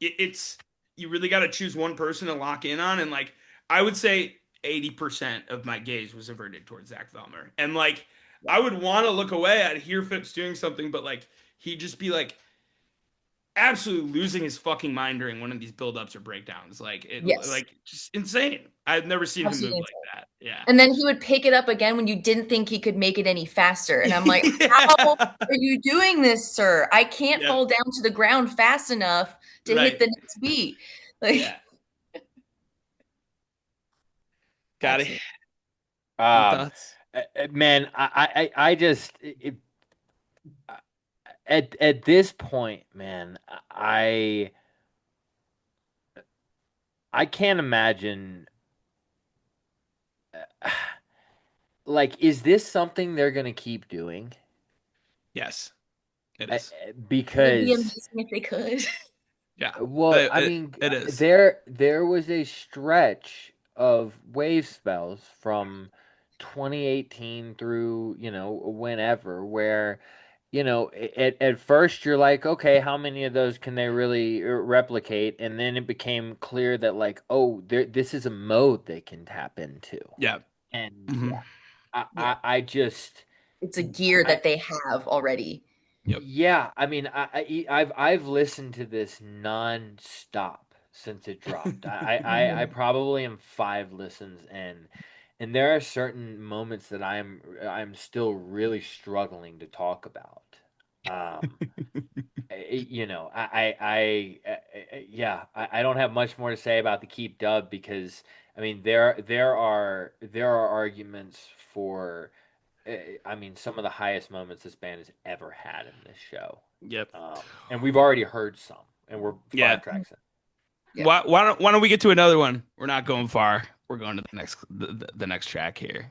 It's you really got to choose one person to lock in on, and like I would say 80% of my gaze was averted towards Zach Velmer, and like I would want to look away. I'd hear Phipps doing something, but like he'd just be like absolutely losing his fucking mind during one of these build-ups or breakdowns. Like like just insane. I've never seen him move like that. Yeah. And then he would pick it up again when you didn't think he could make it any faster. And I'm like, how are you doing this, sir? I can't fall down to the ground fast enough to hit the next beat. Like, got it. Man, I just at this point, man, I can't imagine. Like, is this something they're gonna keep doing? Yes, it is. it Because would be amazing if they could. Yeah. Well, I mean, it is. There was a stretch of wave spells from 2018 through, whenever, where, at first you're like, okay, how many of those can they really replicate? And then it became clear that, like, oh, this is a mode they can tap into. Yeah. And I just... It's a gear that they have already. Yep. Yeah, I mean, I've listened to this non-stop since it dropped. I probably am 5 listens in, and there are certain moments that I'm still really struggling to talk about. I don't have much more to say about the Keep dub, because I mean there are arguments for. I mean, some of the highest moments this band has ever had in this show. Yep. And we've already heard some, and we're 5 tracks in. Yeah. Why don't we get to another one? We're not going far. We're going to the next track here.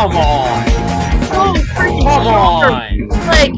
Come on. So freaking Come hard. on. Like,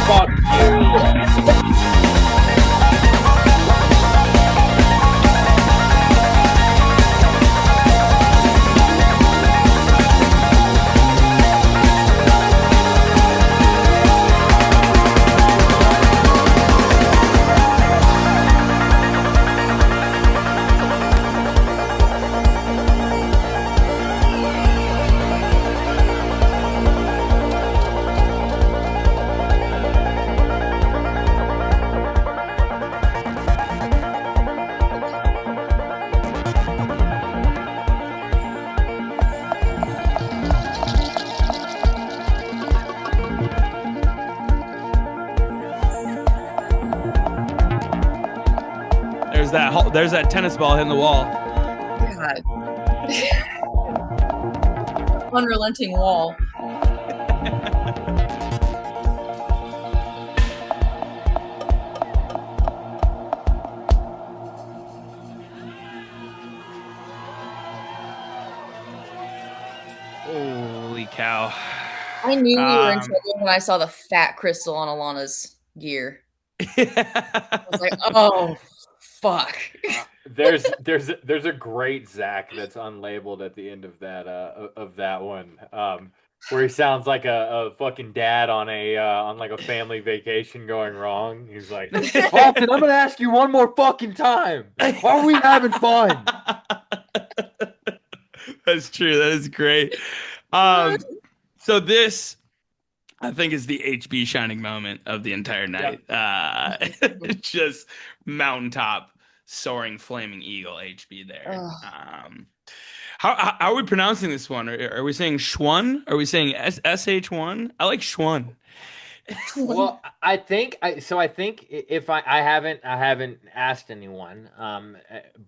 Fuck you. There's that tennis ball hitting the wall. God. Unrelenting wall. Holy cow. I knew you were in Um, trouble when I saw the fat crystal on Alana's gear. I was like, oh, fuck. There's a great Zach that's unlabeled at the end of that one, where he sounds like a fucking dad on on like a family vacation going wrong. He's like, Austin, I'm gonna ask you one more fucking time. Why are we having fun? That's true. That is great. So this, I think, is the HB shining moment of the entire night. Just mountaintop soaring flaming eagle HB there. Ugh. How are we pronouncing this one? Are we saying Schwan? Are we saying SH1? I like Schwan. Well, I think if I haven't asked anyone,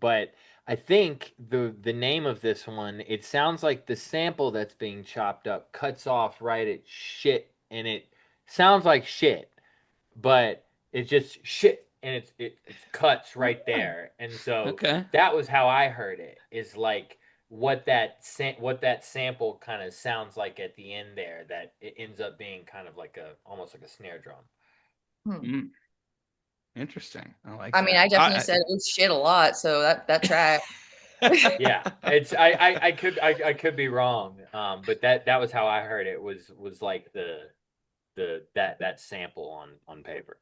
but I think the name of this one, it sounds like the sample that's being chopped up cuts off right at shit, and it sounds like shit, but it's just shit, and it cuts right there, and so Okay. that was how I heard it. Is like what that sample kind of sounds like at the end there, that it ends up being kind of like a almost like a snare drum. Mm, interesting. I like I mean, that. I definitely said oh shit a lot, so that track. Yeah, it's I could be wrong, but that was how I heard it, was like that sample on paper.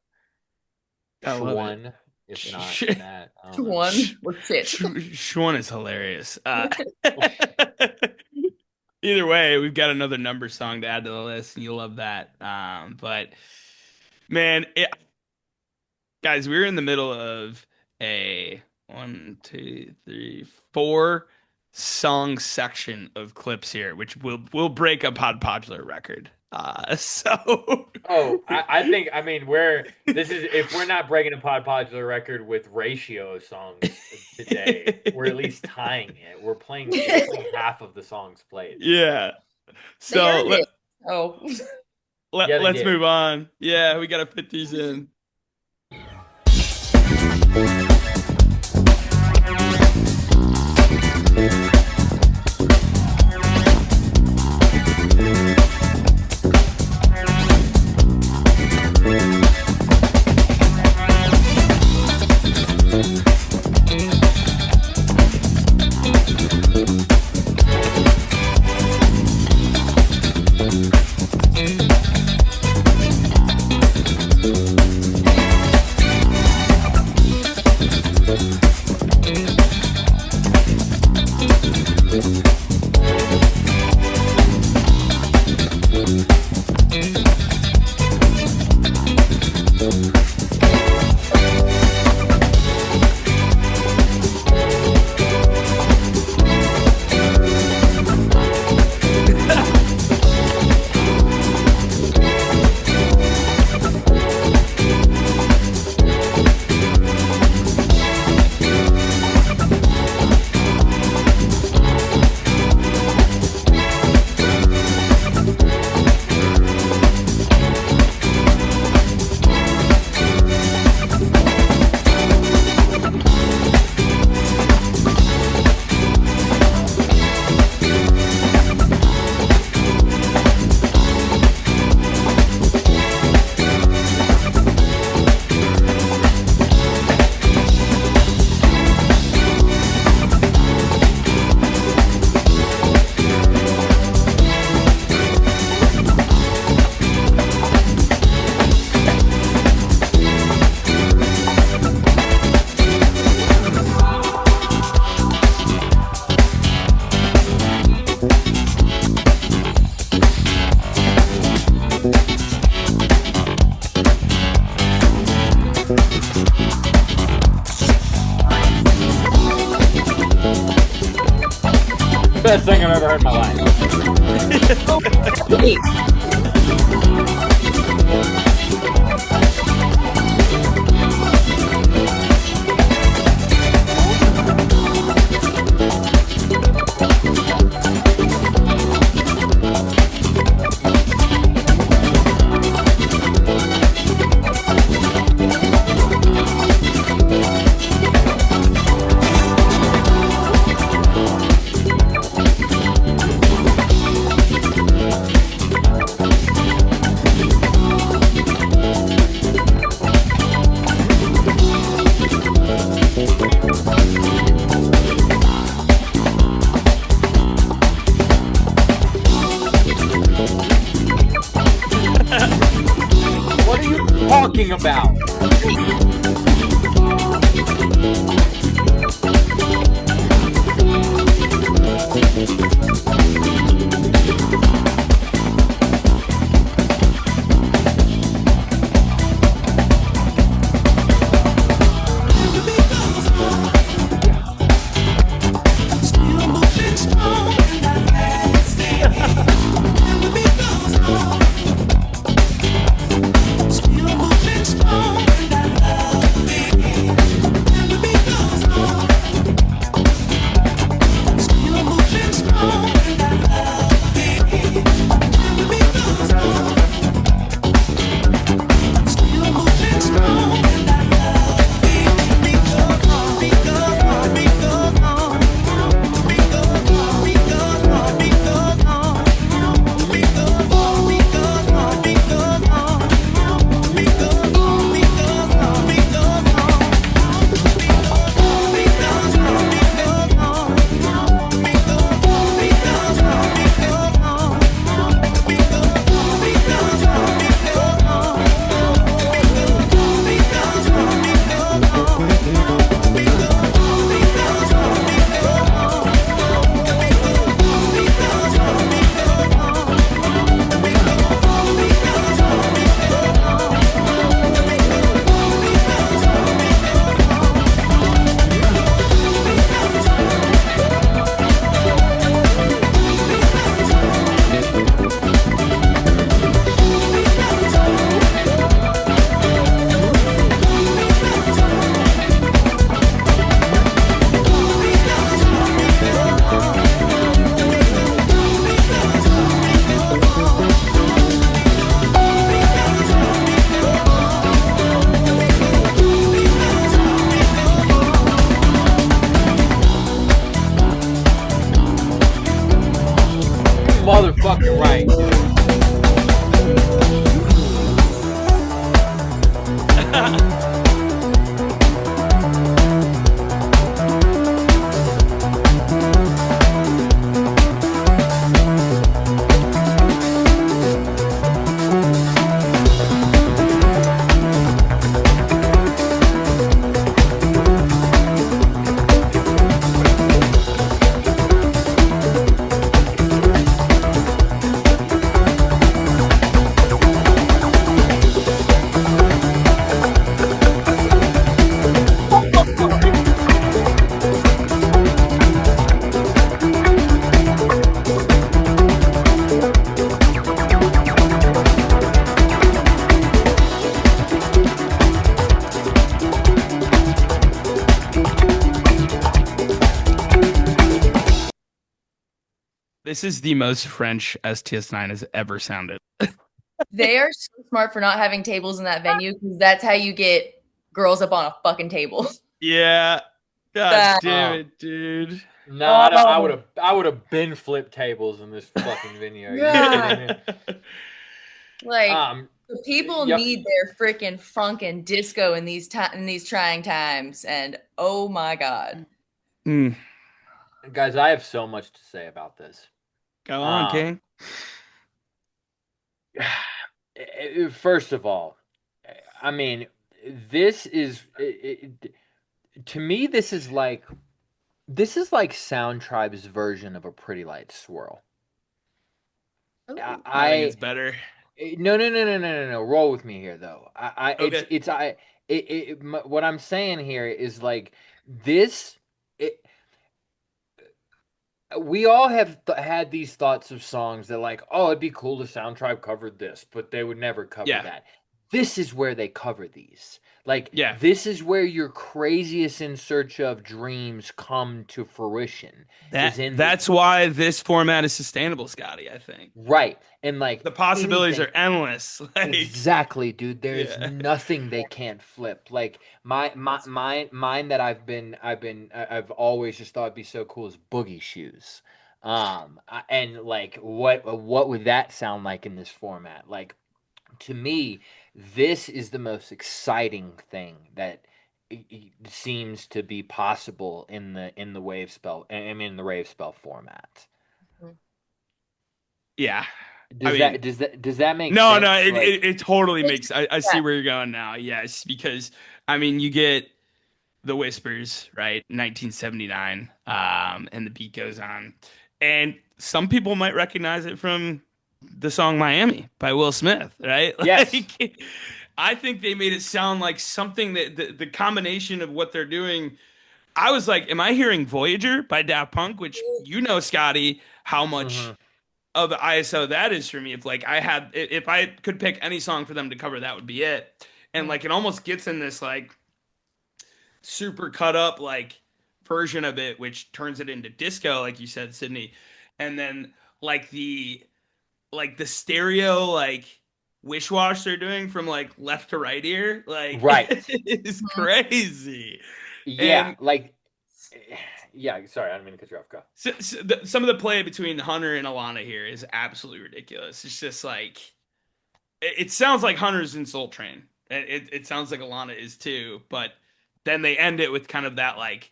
I love it. One, if not Shit. that. I don't know. One with shit. Schwan is hilarious. Either way, we've got another number song to add to the list, and you'll love that. But man, guys, we're in the middle of a 4 song section of clips here, which will break a Pod Popular record. Oh, I think, I mean, if we're not breaking a popular record with ratio songs today, we're at least tying it. We're playing half of the songs played. Yeah. They So earned it. Oh. Yeah, they let's did. move on. Yeah, we got to fit these in. Best thing I've ever heard in my What are you talking about? Still moving strong. fucking right, dude. This is the most French STS9 has ever sounded. They are so smart for not having tables in that venue because that's how you get girls up on a fucking table. Yeah. God That, damn it, dude. No, oh, I would have been flipped tables in this fucking video. Are you God. kidding me? Like the people Yep. need their freaking funk and disco in these trying times, and oh my god. Mm. Guys, I have so much to say about this. Go on, King. First of all, I mean, this is to me. This is like Sound Tribe's version of a Pretty Light Swirl. Ooh. I think it's better. No. Roll with me here, though. Okay. What I'm saying here is like this. It, we all have had these thoughts of songs that like, oh, it'd be cool if Sound Tribe covered this, but they would never cover Yeah. that. This is where they cover these. Like, Yeah. this is where your craziest in search of dreams come to fruition. That's why this format is sustainable, Scotty, I think. Right. And like the possibilities are endless. Like, exactly, dude. There's yeah. nothing they can't flip. Like mine that I've always just thought would be so cool is Boogie Shoes. And like what would that sound like in this format? Like to me, this is the most exciting thing that seems to be possible in the wave spell. I mean, the rave spell format. Yeah. Does that make no, sense? No, Like, it totally makes. I see where you're going now. Yes, because I mean, you get the Whispers, right? 1979, and the beat goes on, and some people might recognize it from the song "Miami" by Will Smith, right? Yes. Like, I think they made it sound like something that the combination of what they're doing. I was like, am I hearing Voyager by Daft Punk? Which you know, Scotty, how much of the ISO that is for me. If I could pick any song for them to cover, that would be it. And like it almost gets in this like super cut up like version of it, which turns it into disco, like you said, Sydney. And then the stereo like wish wash they're doing from like left to right ear, like right, is crazy. Yeah, And like yeah. Sorry, I didn't mean to cut you off. Go. some of the play between Hunter and Alana here is absolutely ridiculous. It's just like it sounds like Hunter's in Soul Train. It sounds like Alana is too, but then they end it with kind of that like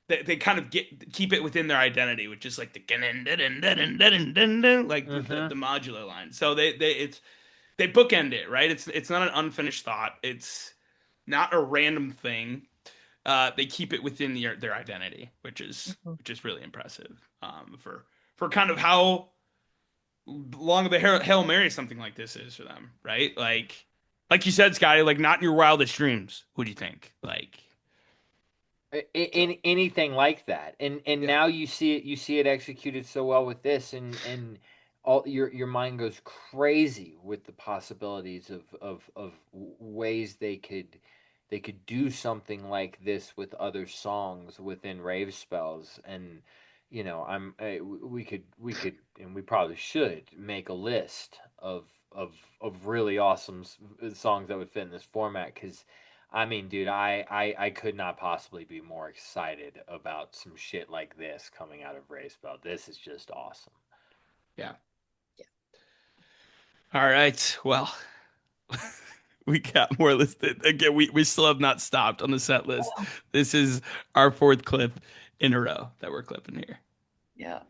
they kind of keep it within their identity, which is like the like the modular line. So they bookend it, right? It's not an unfinished thought. It's not a random thing. They keep it within their identity, which is really impressive for kind of how long of a Hail Mary something like this is for them, right? Like you said, Scotty, like not in your wildest dreams. What do you think? Like in anything like that, and now you see it executed so well with this, and all your mind goes crazy with the possibilities of ways they could do something like this with other songs within rave spells. And we could and we probably should make a list of really awesome songs that would fit in this format, because I mean, dude, I could not possibly be more excited about some shit like this coming out of rave spell. This is just awesome. Yeah. All right. Well, we got more listed. Again, we still have not stopped on the set list. This is our fourth clip in a row that we're clipping here. Yeah.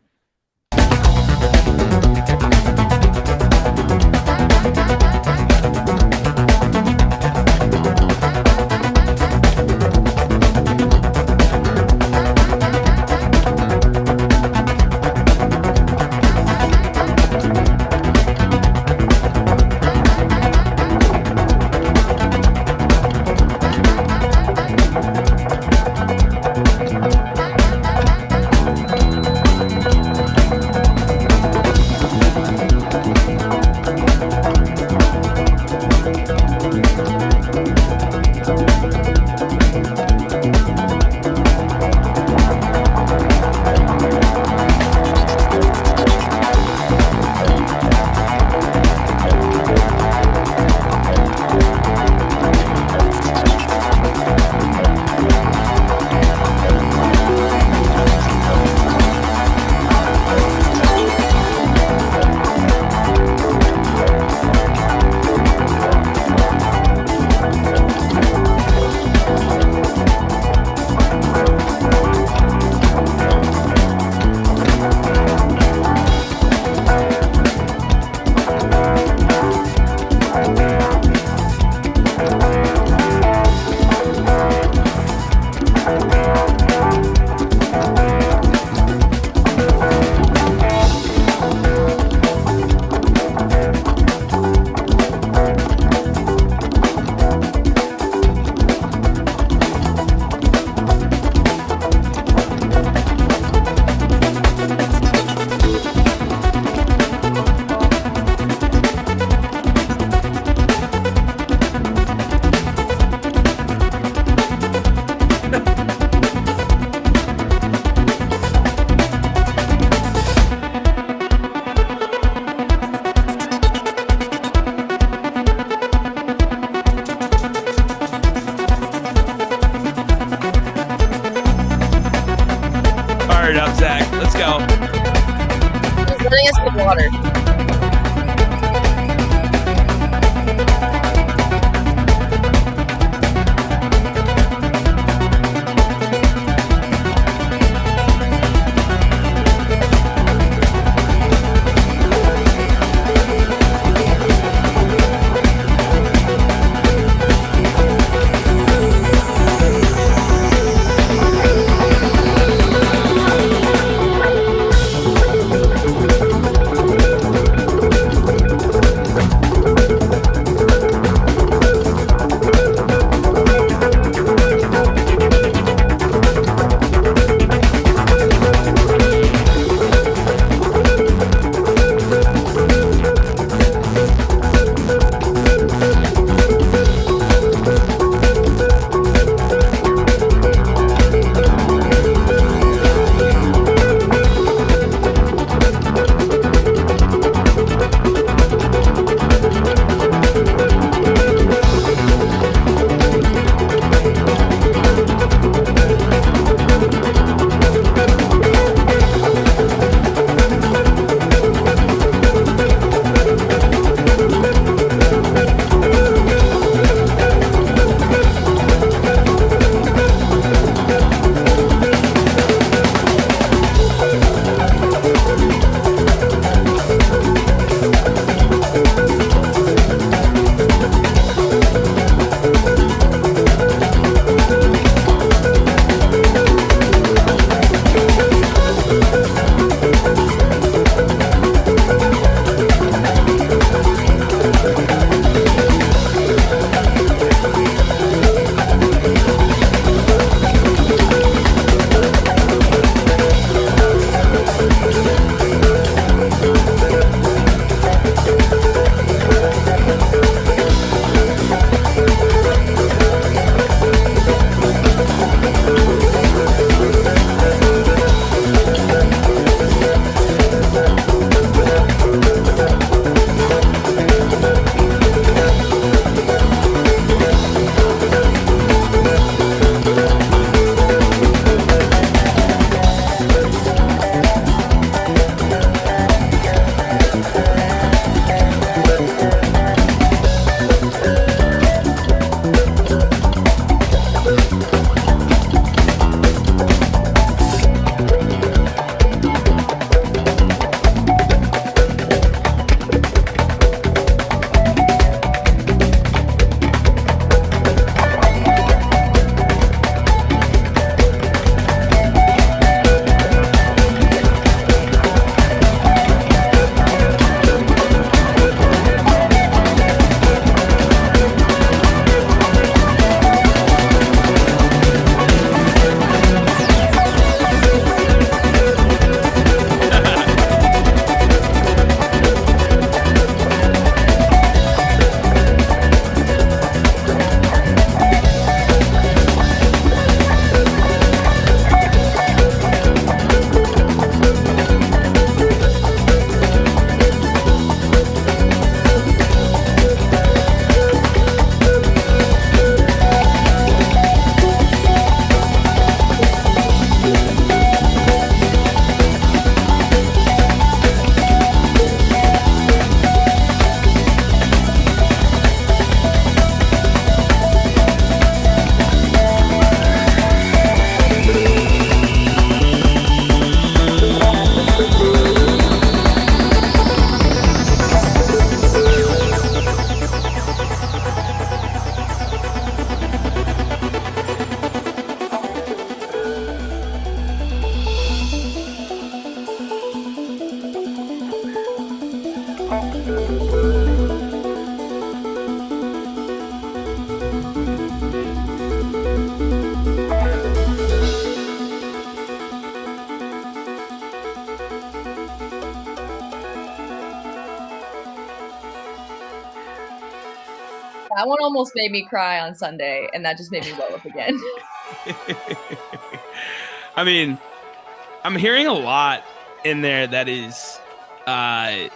Fire it up, Zach. Let's go. He's letting us get water. That one almost made me cry on Sunday, and that just made me well up again. I mean, I'm hearing a lot in there that is uh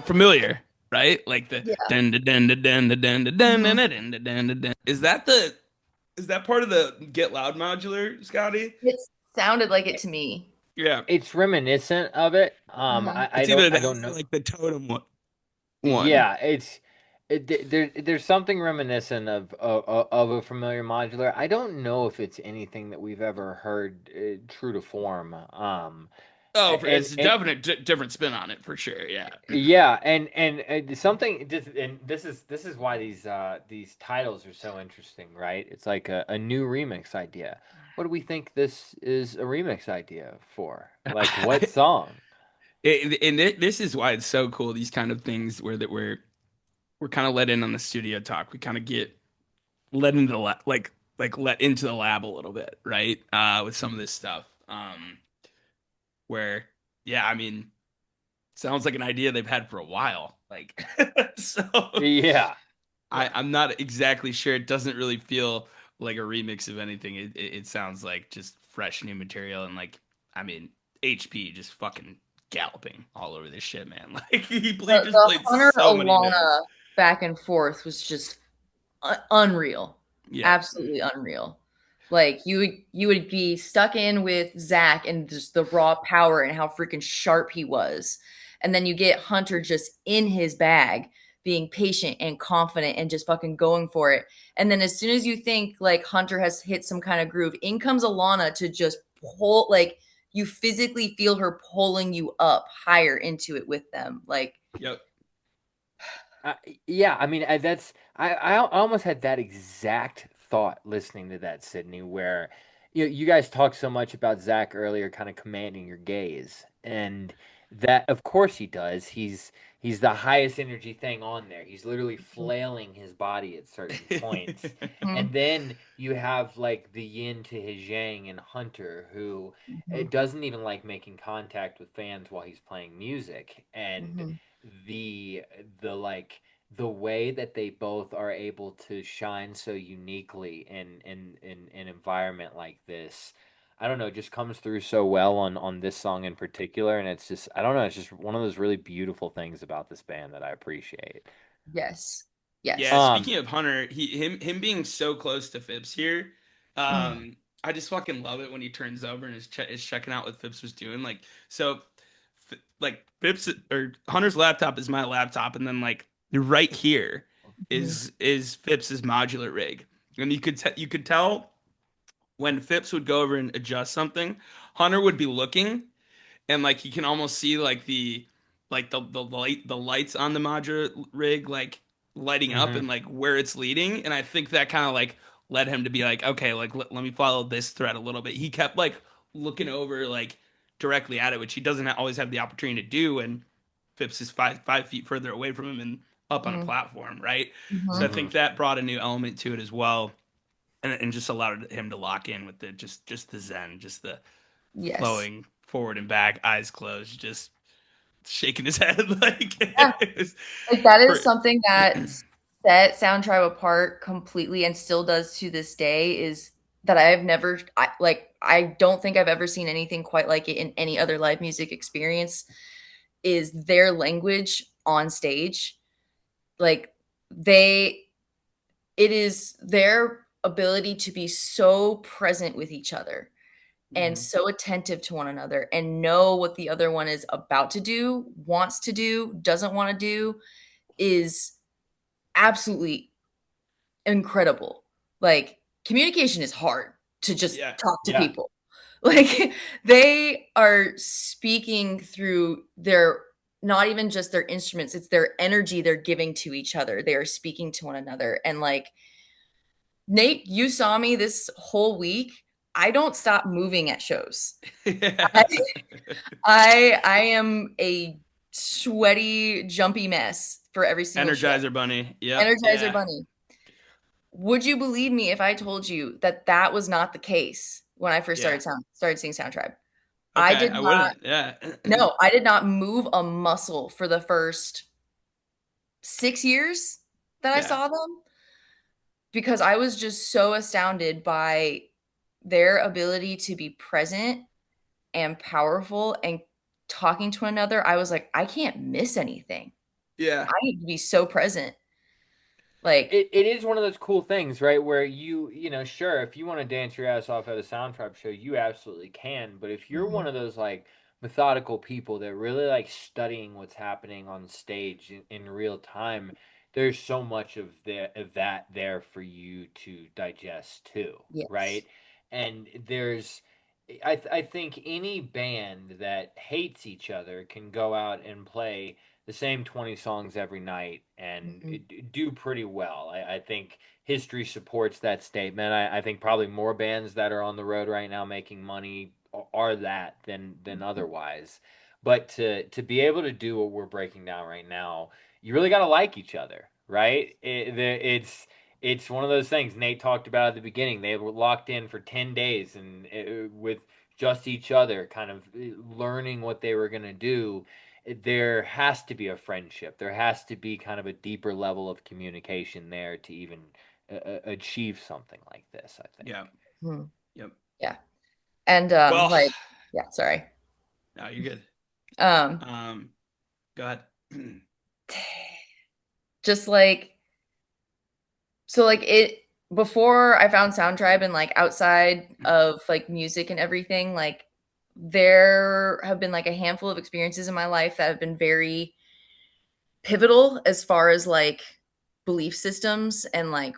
familiar, right? Like the Yeah. dun dun dun dun dun dun dun dun dun Mhm. dun dun dun dun dun. Is that part of the Get Loud modular, Scotty? It sounded like it to me. Yeah. It's reminiscent of it. Uh-huh. It's either I that don't or know. like the totem one. Yeah, there's something reminiscent of a familiar modular. I don't know if it's anything that we've ever heard true to form. Oh, And it's a and definite different spin on it for sure. Yeah. yeah, and something and this is why these titles are so interesting, right? It's like a new remix idea. What do we think this is a remix idea for? Like what song? This is why it's so cool. These kind of things where that we're kind of let in on the studio talk. We kind of get let into the like let into the lab a little bit, right? With some of this stuff. Where yeah, I mean, sounds like an idea they've had for a while. Like so Yeah. I'm not exactly sure. It doesn't really feel like a remix of anything. It sounds like just fresh new material and like I mean HP just fucking galloping all over this shit, man. Like he just The played Hunter so many notes. Alana back and forth was just unreal, Yeah. absolutely unreal. Like you would be stuck in with Zach and just the raw power and how freaking sharp he was, and then you get Hunter just in his bag, being patient and confident and just fucking going for it. And then as soon as you think like Hunter has hit some kind of groove, in comes Alana to just pull like you physically feel her pulling you up higher into it with them. Like Yep. Uh, yeah, I mean, I almost had that exact thought listening to that, Sydney, where you guys talked so much about Zach earlier, kind of commanding your gaze, and that of course he does. He's the highest energy thing on there. He's literally flailing his body at certain points, and mhm, then you have like the yin to his yang and Hunter, who mhm, it doesn't even like making contact with fans while he's playing music, and mhm. the like the way that they both are able to shine so uniquely in an environment like this, I don't know, just comes through so well on this song in particular, and it's just I don't know, it's just one of those really beautiful things about this band that I appreciate. Yes. Yeah, Yes. speaking of Hunter, him being so close to Phipps here, Mm, I just fucking love it when he turns over and is checking out what Phipps was doing. Like so, like Phipps or Hunter's laptop is my laptop, and then like right here mhm, is Phipps's modular rig, and you could tell when Phipps would go over and adjust something, Hunter would be looking and like you can almost see like the lights on the modular rig like lighting up Hmm. and like where it's leading, and I think that kind of like led him to be like, okay, like let me follow this thread a little bit. He kept like looking over like directly at it, which he doesn't always have the opportunity to do, and Phipps is five feet further away from him and up on a mhm, platform, right? So I mhm. think Hmm. that brought a new element to it as well, and just allowed him to lock in with the just the zen, just the Yes. flowing forward and back, eyes closed, just shaking his head like Yeah. it was Like that is per- something that set Sound Tribe apart completely and still does to this day is that I don't think I've ever seen anything quite like it in any other live music experience is their language on stage. Like they it is their ability to be so present with each other and Mhm. so attentive to one another and know what the other one is about to do, wants to do, doesn't want to do is absolutely incredible. Like communication is hard to just Yeah. talk to Yeah. people. Like they are speaking through their not even just their instruments, it's their energy they're giving to each other. They are speaking to one another. And like Nate, you saw me this whole week. I don't stop moving at shows. I Yeah. I am a sweaty, jumpy mess for every single show. Energizer bunny. Yep. Energizer Yeah. Bunny. Would you believe me if I told you that that was not the case when I first Yeah. started seeing Sound Tribe? I Okay, did I not. wouldn't. Yeah. No, I did not move a muscle for the first 6 years. that I Yeah. saw them because I was just so astounded by their ability to be present and powerful and talking to one another. I was like, I can't miss anything. Yeah. I need to be so present. Like, It is one of those cool things, right? Where you know, sure, if you want to dance your ass off at a Sound Tribe show, you absolutely can. But if you're one mhm, of those like methodical people that really like studying what's happening on stage in real time, there's so much of that there for you to digest too, yes. right? And I think any band that hates each other can go out and play the same 20 songs every night and Mhm, do pretty well. I think history supports that statement. I think probably more bands that are on the road right now making money are that than mhm. otherwise. But to be able to do what we're breaking down right now, you really got to like each other, right? It's one of those things Nate talked about at the beginning. They were locked in for 10 days and with just each other, kind of learning what they were going to do. There has to be a friendship. There has to be kind of a deeper level of communication there to even achieve something like this, I think. Yeah. Mhm. Yep. Yeah. And Well, like, yeah, sorry. no, you're good. Um, Go ahead. just like so like it before I found Sound Tribe and like outside of like music and everything, like there have been like a handful of experiences in my life that have been very pivotal as far as like belief systems and like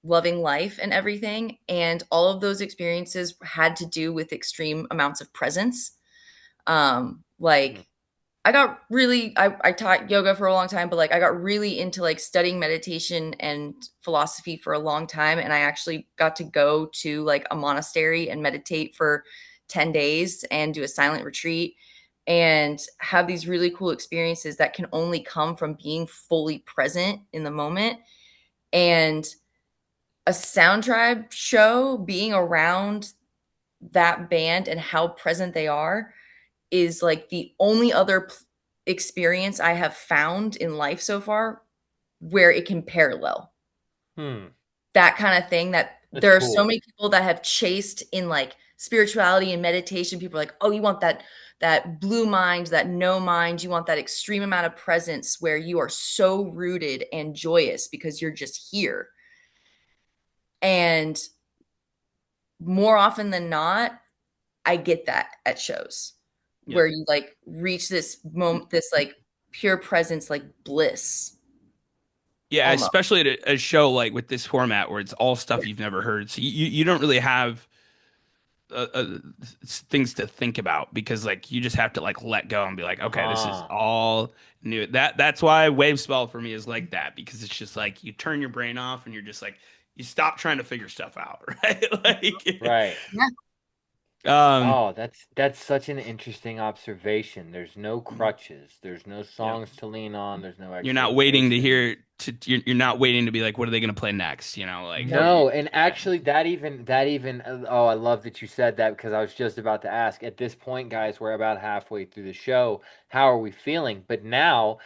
loving life and everything. And all of those experiences had to do with extreme amounts of presence. Hmm. Like I taught yoga for a long time, but like I got really into like studying meditation and philosophy for a long time. And I actually got to go to like a monastery and meditate for 10 days and do a silent retreat and have these really cool experiences that can only come from being fully present in the moment. And a Sound Tribe show, being around that band and how present they are is like the only other experience I have found in life so far where it can parallel Hmm. that kind of thing. That That's there are so cool. many people that have chased in like spirituality and meditation. People are like, oh, you want that blue mind, that no mind, you want that extreme amount of presence where you are so rooted and joyous because you're just here. And more often than not, I get that at shows Yeah. where you like reach this moment, this like pure presence, like bliss Yeah, almost. especially at a show like with this format where it's all stuff you've never heard. So you don't really have things to think about because like you just have to like let go and be like, okay, this is Huh. all new. That's why Wave Spell for me is like that because it's just like you turn your brain off and you're just like you stop trying to figure stuff out, right? Like, Right. Yeah. um, Oh, that's such an interesting observation. There's no crutches. There's no yeah. songs to lean on. There's no You're not waiting to expectation. hear to you're not waiting to be like, what are they going to play next? You know, like Nope. No, and yeah, actually that even oh, I love that you said that because I was just about to ask. At this point, guys, we're about halfway through the show. How are we feeling? But now,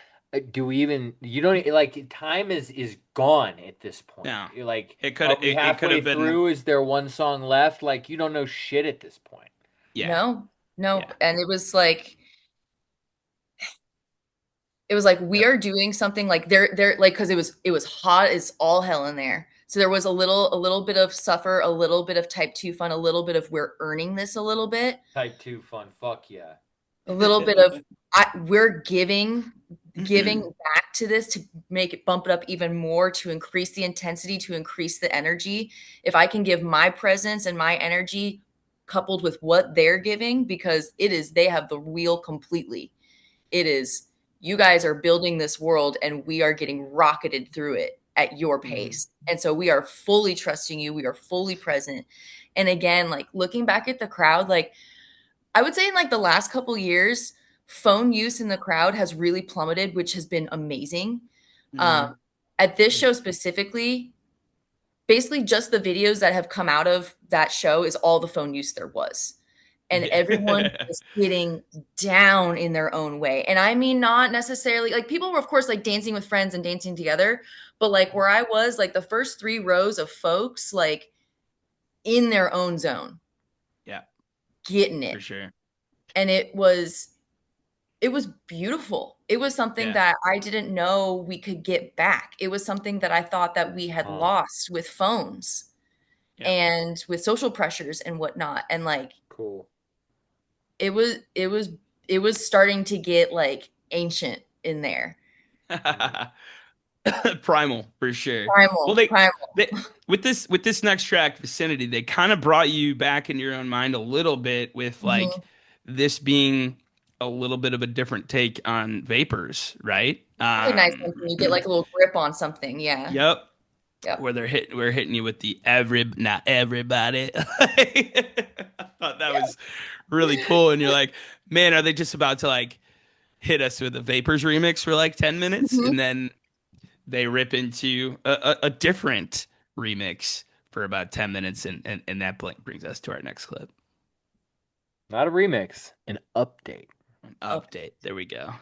do we even you don't like time is gone at this point. yeah. You're like, It could are we it could halfway have been through? Is there one song left? Like you don't know shit at this point. yeah, No, no. yeah, And it was like we yep. are doing something like they're like because it was hot as all hell in there. So there was a little bit of suffer, a little bit of type two fun, a little bit of we're earning this a little bit, Type 2 fun. Fuck yeah. a little bit of we're giving back to this to make it bump it up even more to increase the intensity, to increase the energy. If I can give my presence and my energy coupled with what they're giving, because it is they have the wheel completely. It is you guys are building this world and we are getting rocketed through it at your Mhm. pace. And so we are fully trusting you. We are fully present. And again, like looking back at the crowd, like I would say in like the last couple years, phone use in the crowd has really plummeted, which has been amazing. Um, Mhm. at this Hmm. show specifically, basically just the videos that have come out of that show is all the phone use there was. And everyone Yeah. is getting down in their own way. And I mean, not necessarily like people were, of course, like dancing with friends and dancing together, But like where I was, like the first 3 rows of folks, like in their own zone, Yeah, getting for it. sure. And it was beautiful. It was something Yeah. that I didn't know we could get back. It was something that I thought that we had lost with phones and with social pressures and whatnot. And like, Cool. it was starting to get like ancient in there. Primal for sure. Primal, Well, they primal. with this next track, Vicinity, they kind of brought you back in your own mind a little bit with like this being a little bit of a different take on Vapors, right? Really nice when you get like a little grip on something. Yeah. Yep. Yep. Where we're hitting you with the not everybody. I thought that was really cool. And you're like, man, are they just about to like hit us with a Vapors remix for like 10 minutes? And then they rip into a different remix for about 10 minutes. And that brings us to our next clip. Not a remix, an update. An update. There we go.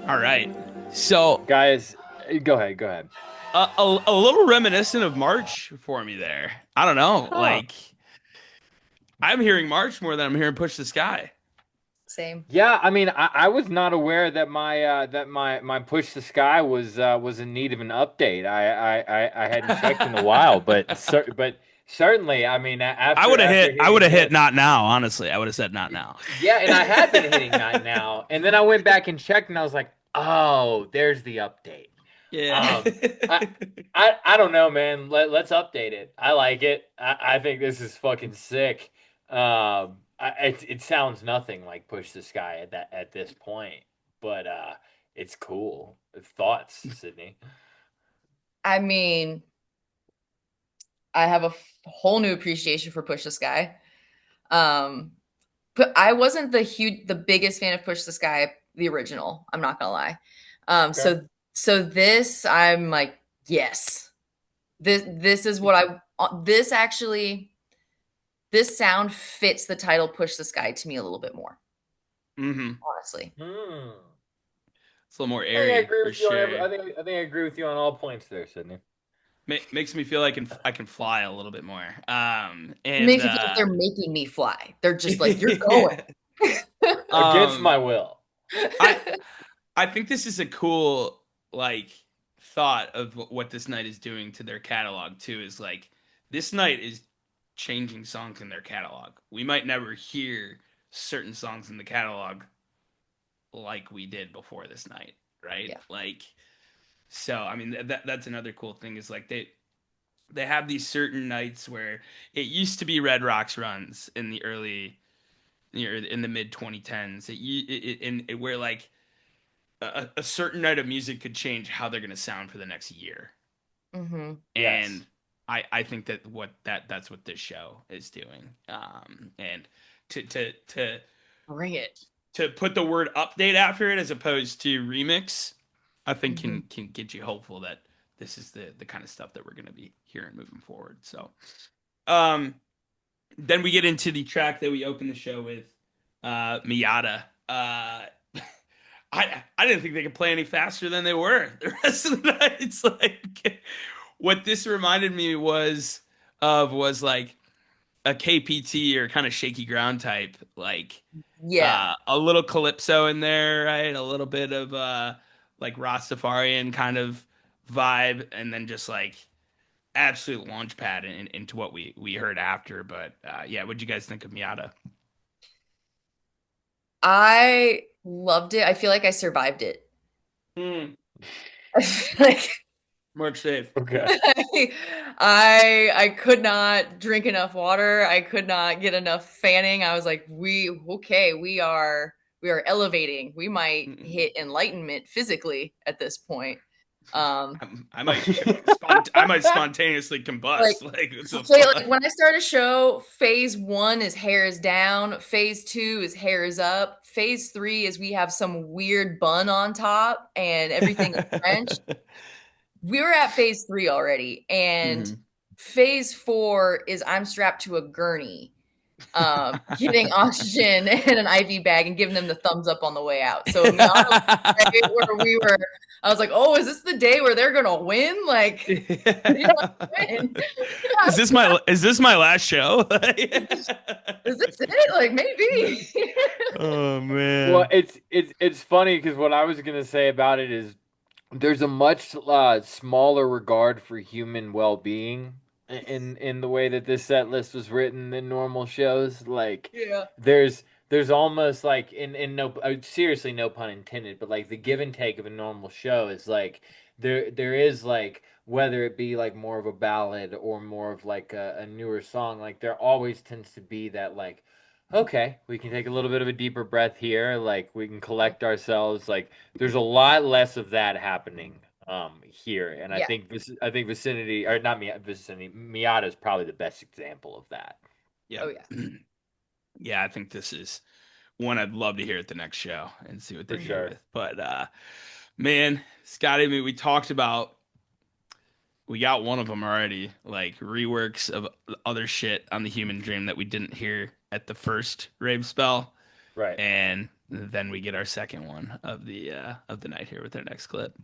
All right. So Guys, go ahead. Go ahead. a little reminiscent of March for me there. I don't know. Oh. Like I'm hearing March more than I'm hearing Push the Sky. Same. Yeah, I mean, I was not aware that my Push the Sky was in need of an update. I hadn't checked in a while, but certainly, I mean, after I would hearing have hit this, not now, honestly. I would have said not now. yeah, and I had been hitting Not Now, and then I went back and checked, and I was like, oh, there's the update. Yeah. Um, I don't know, man. Let's update it. I like it. I think this is fucking sick. It sounds nothing like Push the Sky at this point, but it's cool. Thoughts, Sydney? I mean, I have a whole new appreciation for Push the Sky. Um, but I wasn't the biggest fan of Push the Sky, the original. I'm not gonna lie. Okay. So this, I'm like, yes, this is what this actually, this sound fits the title Push the Sky to me a little bit more, Mm-hmm. honestly. Hmm. It's a little more I think I airy agree for with you on sure. I think I agree with you on all points there, Sydney. Makes me feel like I can fly a little bit more. It And makes me feel like they're making me fly. They're just like, you're going. yeah. Against my will. I I think this is a cool like thought of what this night is doing to their catalog too. Is like this night is changing songs in their catalog. We might never hear certain songs in the catalog like we did before this night, right? Yeah. Like, so I mean that's another cool thing is like they have these certain nights where it used to be Red Rocks runs in the early in the mid 2010s. Where like a certain night of music could change how they're going to sound for the next year. Mm-hmm. And Yes. I think that's what this show is doing. And to Bring it. to put the word update after it as opposed to remix, I think Mhm. can get you hopeful that this is the kind of stuff that we're going to be hearing moving forward. So, then we get into the track that we open the show with, Miata. I didn't think they could play any faster than they were the rest of the night. It's like what this reminded me was like a KPT or kind of shaky ground type, like Yeah. a little calypso in there, right? A little bit of like Rastafarian kind of vibe, and then just like absolute launch pad into what we heard after. But yeah, what'd you guys think of Miata? I loved it. I feel like I survived it. Hmm. I feel like March safe. Okay. I could not drink enough water. I could not get enough fanning. I was like, we are elevating. We might hit enlightenment physically at this point. Um I might I might spontaneously like combust. Like, what the say, like fuck? when I start a show, phase one is hair is down, phase two is hair is up, phase three is we have some weird bun on top and everything is drenched. We were at phase three already, and Mhm. phase four is I'm strapped to a gurney, getting oxygen and an IV bag and giving them the thumbs up on the way out. So Miata was the day where we were. I was like, oh, is this the day where they're gonna win? Like, you don't win. Is this my last show? Is this it? Like, maybe. Oh man. Well, it's funny because what I was gonna say about it is there's a much smaller regard for human well-being in the way that this set list was written than normal shows. Like Yeah. there's almost like in no seriously no pun intended, but like the give and take of a normal show is like there is like whether it be like more of a ballad or more of like a newer song, like there always tends to be that like okay, we can take a little bit of a deeper breath here, like we can collect ourselves, like there's a lot less of that happening here, and Yeah. I think vicinity or not vicinity Miata is probably the best example of that. Yeah. Oh yeah. Yeah, I think this is one I'd love to hear at the next show and see what they For do sure. with. But man, Scotty, I mean, we talked about we got one of them already, like reworks of other shit on the Human Dream that we didn't hear at the first rave spell. Right. And then we get our second one of the night here with our next clip.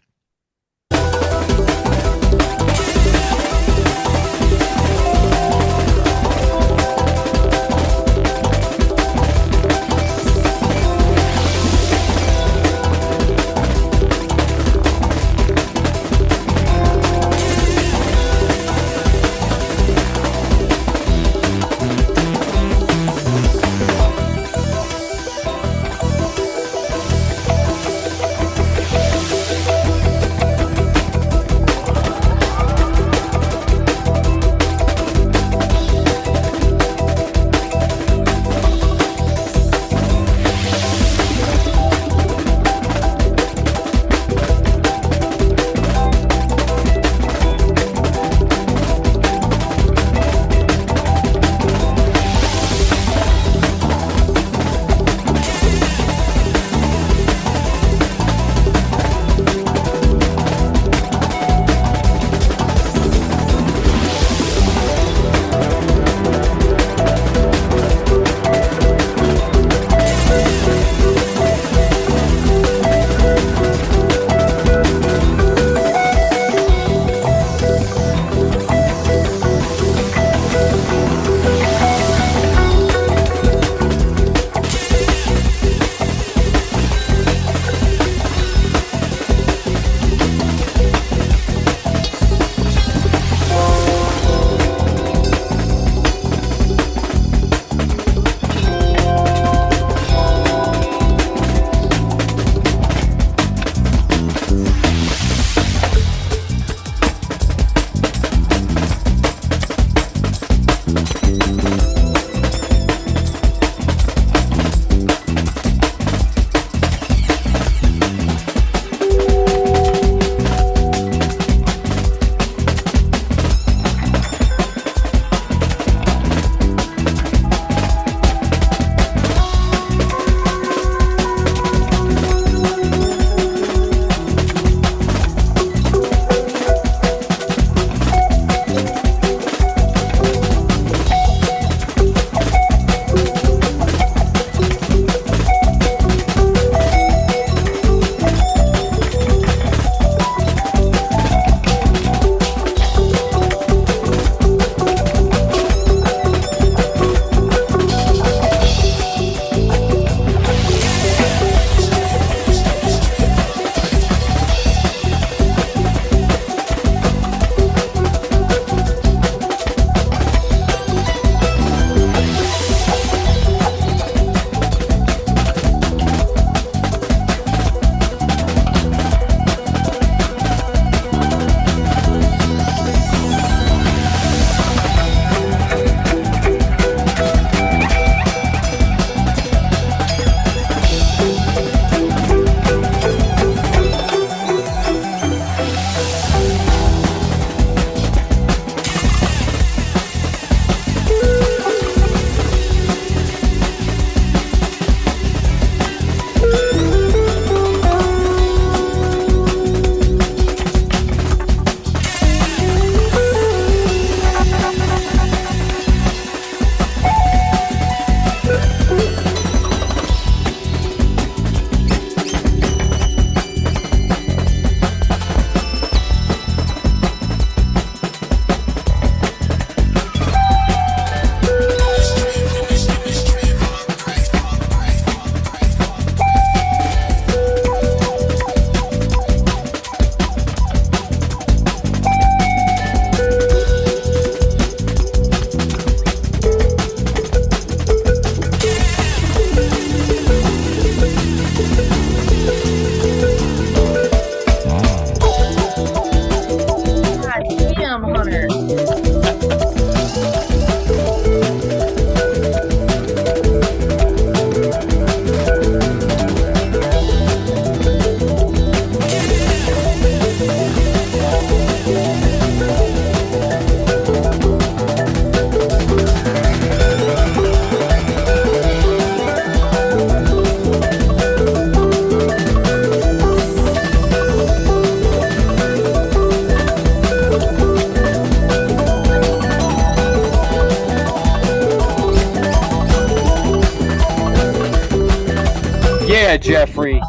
Jeffrey.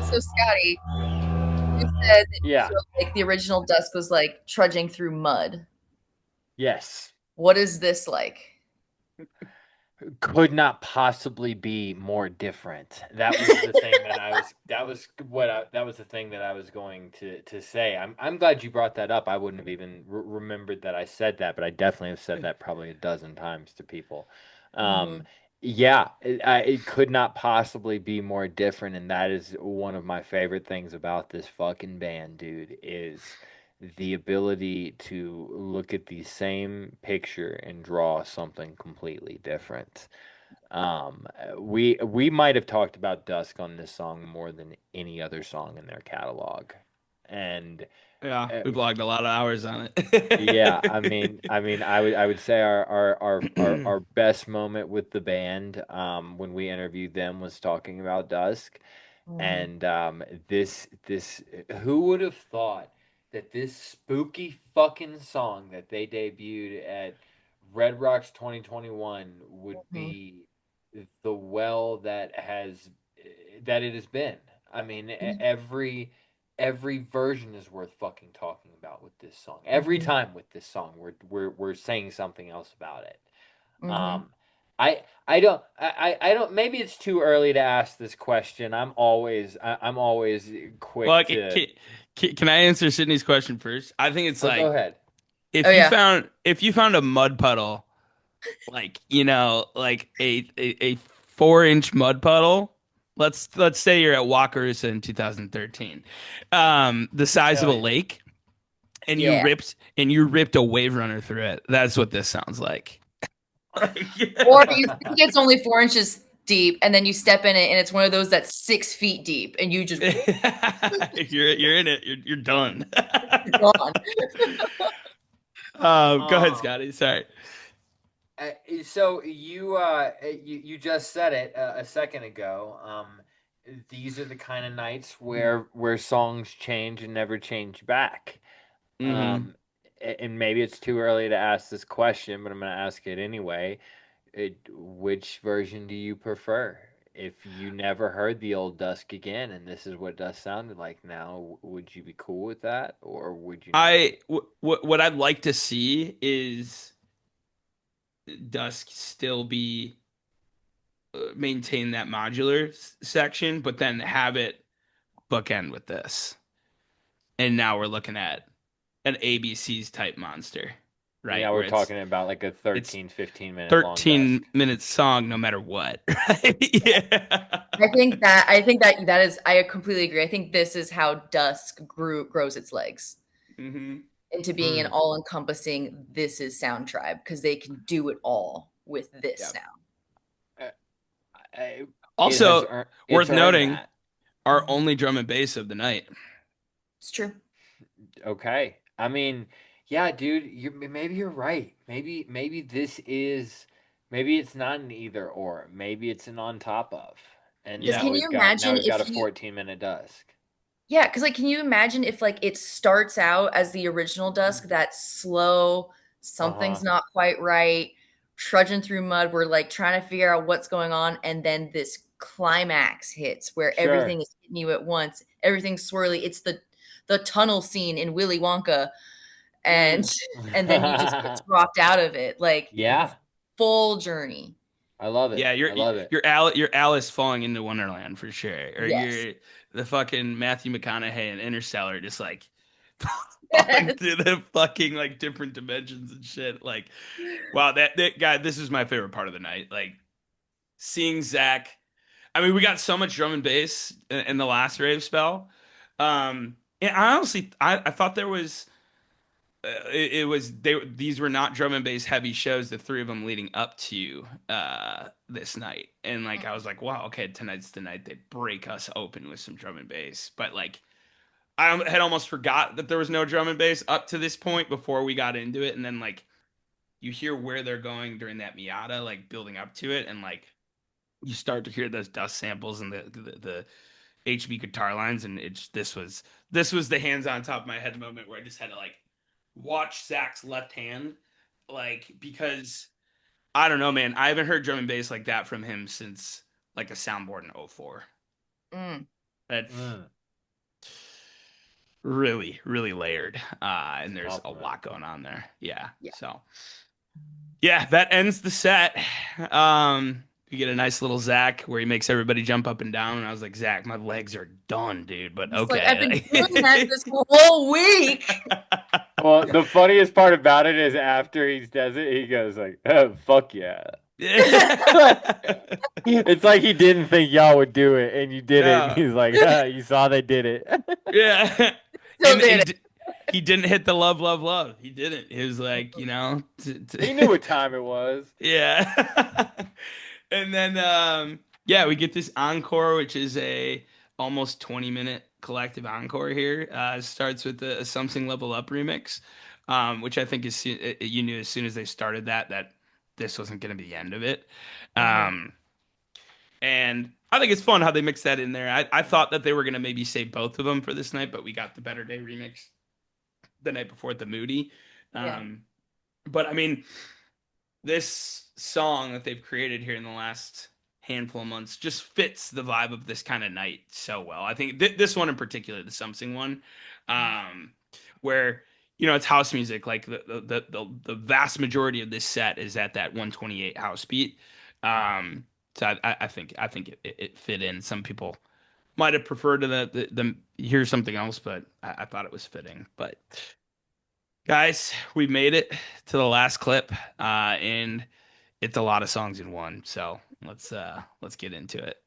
So Scotty, you said that you Yeah. feel like the original Dusk was like trudging through mud. Yes. What is this like? Could not possibly be more different. That was the thing that I was. That was the thing that I was going to say. I'm glad you brought that up. I wouldn't have even remembered that I said that, but I definitely have said that probably a dozen times to people. Um, Mhm. yeah, it could not possibly be more different, and that is one of my favorite things about this fucking band, dude. Is the ability to look at the same picture and draw something completely different. We might have talked about Dusk on this song more than any other song in their catalog, and Yeah, uh, we blogged a lot of hours on yeah, it. I would say our best moment with the band, when we interviewed them, was talking about Dusk. Mhm. And this who would have thought that this spooky fucking song that they debuted at Red Rocks 2021 would Mhm. be the well that it has been. I mean, every version is worth fucking talking about with this song. Every Mhm. time with this song, we're saying something else about it. Mhm. Um, I don't. Maybe it's too early to ask this question. I'm always Well, quick to. can I answer Sydney's question first? I think it's Oh, go like ahead. Oh yeah. if you found a mud puddle, like like a 4-inch mud puddle. Let's say you're at Wakarusa in 2013, the size of Hell a yeah. lake, and Yeah. you ripped a wave runner through it. That's what this sounds like. Or you think it's only 4 inches deep, and then you step in it, and it's one of those that's 6 feet deep, and you just You're in it. You're done. gone. Go ahead, Um. Scotty. Sorry. So you just said it a second ago. These are the kind of nights where songs change and never change back. Hmm. Um, and maybe it's too early to ask this question, but I'm going to ask it anyway. Which version do you prefer? If you never heard the old Dusk again, and this is what Dusk sounded like now, would you be cool with that, or would you not be? What I'd like to see is Dusk still be maintain that modular section, but then have it bookend with this. And now we're looking at an ABC's type monster, Yeah, right? we're Where talking about like a it's 13, 15 minute long 13 Dusk. minute song no matter what, right? Yeah. I think that that is I completely agree. I think this is how Dusk grows its legs Hmm. into being an Hmm. all-encompassing "this is Sound Tribe" because they can do it all with this Yeah. now. Uh, it has Also, earned it's worth earned noting, that. our Mhm. only drum and bass of the night. It's true. Okay. I mean, yeah, dude, maybe you're right. Maybe this is maybe it's not an either or. Maybe it's an on top of. And Because Yeah. can you imagine now we've got if a you 14-minute Dusk. Yeah, because like, can you imagine if like it starts out as the original Dusk, that slow, Uh-huh. something's not quite right, trudging through mud. We're like trying to figure out what's going on. And then this climax hits where Sure. everything is hitting you at once. Everything's swirly. It's the tunnel scene in Willy Wonka. And then you just get dropped out of it. Like, Yeah. full journey. I love it. Yeah, I love it. You're Alice falling into Wonderland for sure. Or Yes. you're the fucking Matthew McConaughey in Interstellar, just like falling through the fucking like different dimensions and shit. Like, wow, that guy, this is my favorite part of the night. Like seeing Zach. I mean, we got so much drum and bass in the last rave spell. And I honestly, I thought there was. These were not drum and bass heavy shows, the three of them leading up to this night, and like I was like, wow, okay, tonight's the night they break us open with some drum and bass. But like I had almost forgot that there was no drum and bass up to this point before we got into it, and then like you hear where they're going during that Miata, like building up to it, and like you start to hear those dust samples and the HB guitar lines, and this was the hands on top of my head moment where I just had to like watch Zach's left hand, like, because I don't know, man, I haven't heard drum and bass like that from him since like a soundboard in 2004. That's really, really layered, and there's a lot going on there. Yeah. So yeah, that ends the set. You get a nice little Zach where he makes everybody jump up and down, and I was like, Zach, my legs are done, dude, but okay. Like, I've been doing that this whole week. Well, the funniest part about it is after he does it, he goes like, oh, fuck yeah. It's like he didn't think y'all would do it, and you did it. And he's like, you saw they did it. Yeah. He didn't hit the love, love, love. He didn't. He was like, you know. He knew what time it was. Yeah. And then, we get this encore, which is a almost 20-minute collective encore here. It starts with the Something Level Up remix, which I think is, you knew as soon as they started that this wasn't going to be the end of it. And I think it's fun how they mix that in there. I thought that they were going to maybe save both of them for this night, but we got the Better Day remix the night before at the Moody. But I mean, this song that they've created here in the last handful of months just fits the vibe of this kind of night so well. I think this one in particular, the Something one, where, you know, it's house music. Like the vast majority of this set is at that 128 house beat. So I think it fit in. Some people might have preferred to hear something else, but I thought it was fitting. But guys, we made it to the last clip, and it's a lot of songs in one. So let's get into it.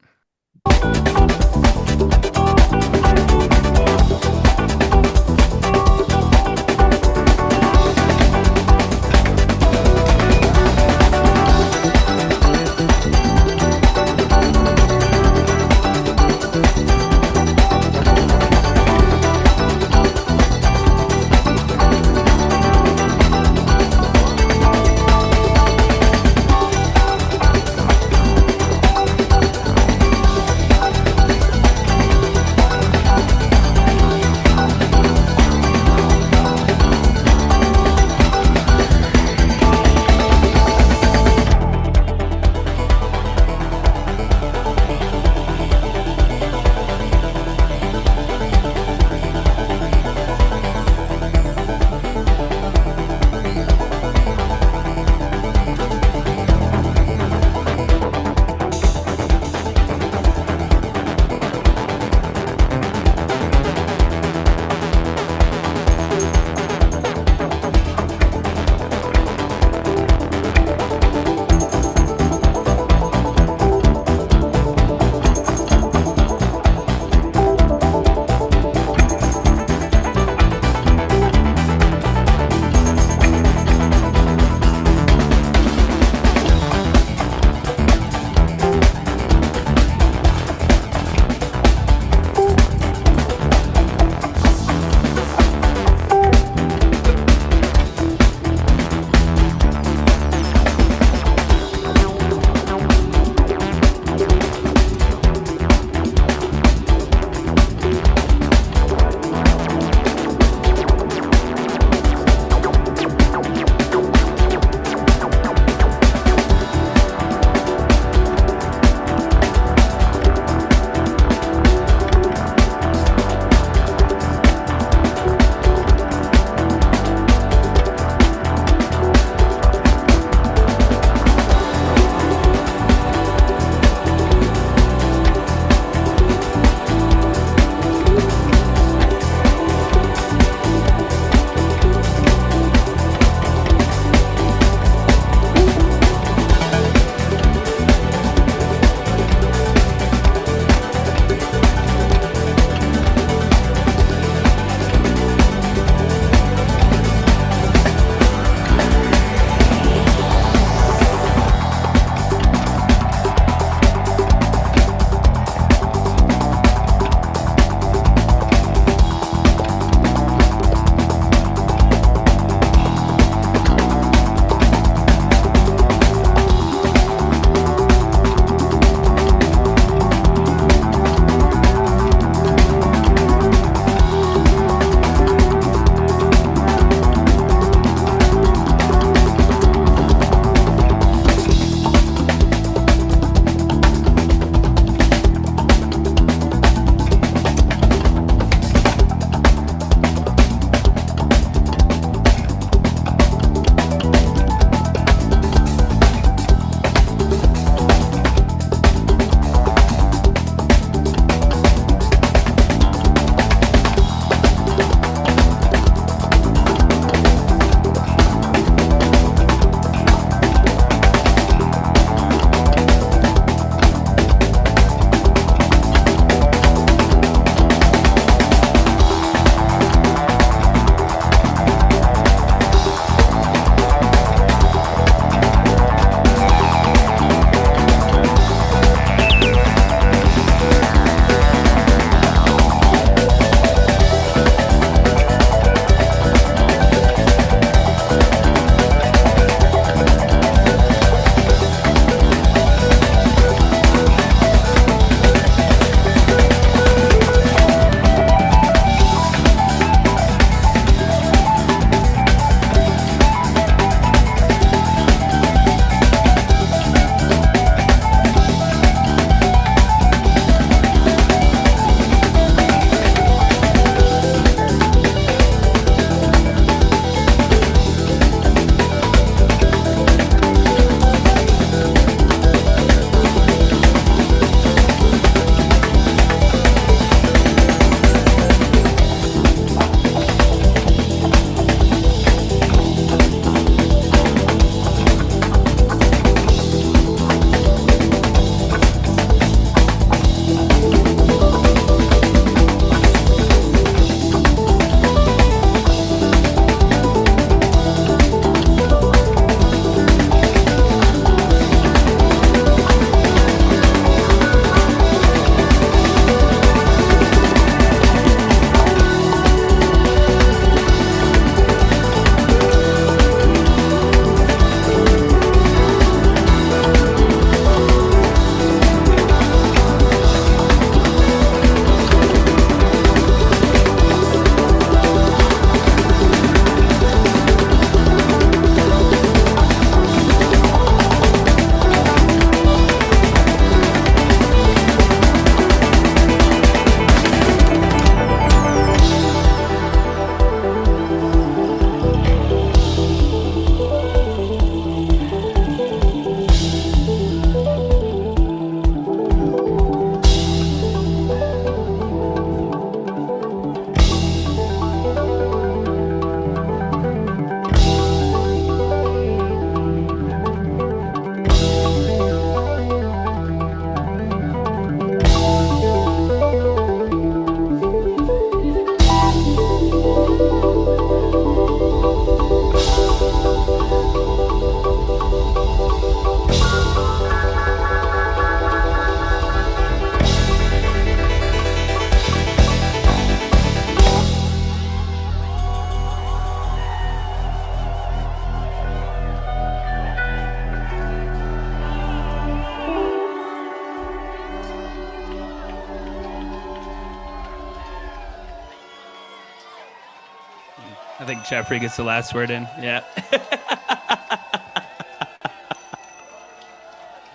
I think Jeffrey gets the last word in. Yeah.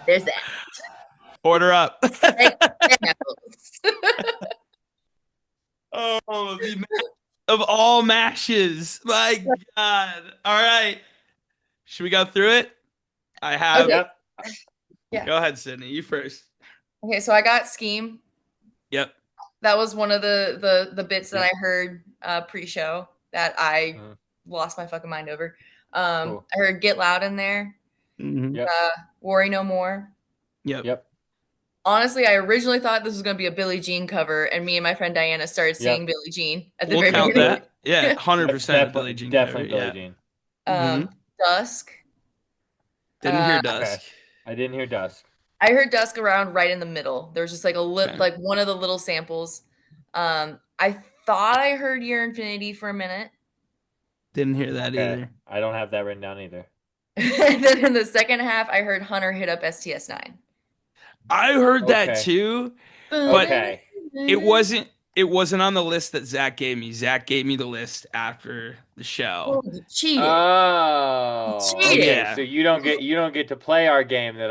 There's that. Order up. And apples. Oh, the of all mashes. My God. All right. Should we go through it? I have. Okay. Yep. Yeah. Go ahead, Sydney. You first. Okay, so I got Scheme. Yep. That was one of the bits that Yep. I heard pre-show that I Mhm. lost my fucking mind over. Cool. I heard Get Loud in there. Mhm. Yep. Worry No More. Yep. Yep. Honestly, I originally thought this was going to be a Billie Jean cover, and me and my friend Diana started singing Yep. Billie Jean at the We'll very count beginning. that. Yeah, That's 100% a Billie definitely Jean cover. definitely Billie Yeah. Jean. Mhm. Dusk. Didn't hear Uh, Dusk. Okay. I didn't hear Dusk. I heard Dusk around right in the middle. There was just like Okay. like one of the little samples. I thought I heard Your Infinity for a minute. Didn't hear that Okay. either. I don't have that written down either. And then in the second half, I heard Hunter hit up STS9. I heard that Okay. too, but Okay. it wasn't on the list that Zach gave me. Zach gave me the list after the Oh, show. you cheated. Oh, Cheated. okay. Yeah. So you don't get to play our game that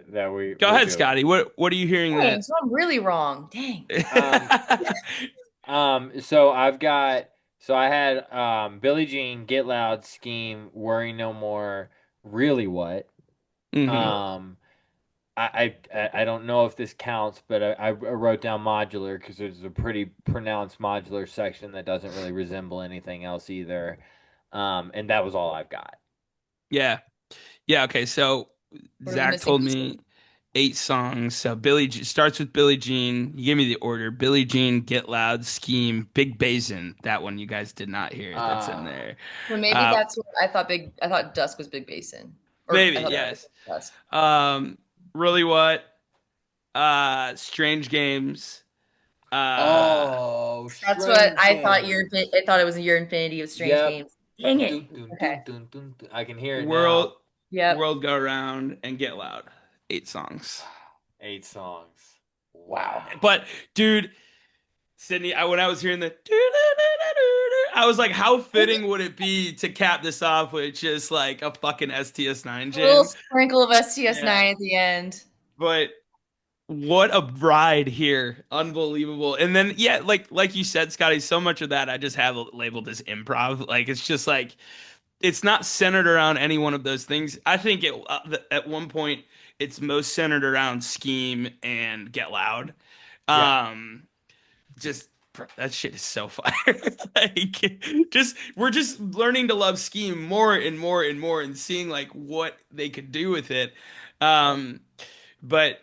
we Go we're ahead, doing. Scotty. What are you hearing Dang, so I'm really wrong. Dang. that? So I had Billie Jean, Get Loud, Scheme, Worry No More, Really What. Mhm. I don't know if this counts, but I wrote down modular because there's a pretty pronounced modular section that doesn't really resemble anything else either. And that was all I've got. Yeah. Yeah, okay. So What are the Zach missing told pieces? me 8 songs. So starts with Billie Jean. He gave me the order. Billie Jean, Get Loud, Scheme, Big Basin. That one you guys did not hear. That's in there. So maybe that's what I thought. I thought Dusk was Big Basin, or Maybe, I thought yes. Dusk. Really what? Strange Games. Oh, That's what I thought. Games. I thought it was Your Infinity of Strange Yep. Games. Dang it. Dun, dun, Okay. dun, dun, dun. I can hear it World Yep. World Go Round and Get Loud. 8 songs. now. 8 songs. Wow. But dude, Sydney, when I was hearing the I was like, how fitting would it be to cap this off with just like a fucking STS9 A little jam? sprinkle of STS9 Yeah. at the end. But what a ride here. Unbelievable. And then yeah, like you said, Scotty, so much of that I just have labeled as improv. Like it's just like it's not centered around any one of those things. I think at one point it's most centered around Scheme and Get Loud. Yeah. Just that shit is so fire. Like we're just learning to love Scheme more and more and more and seeing like what they could do with it. But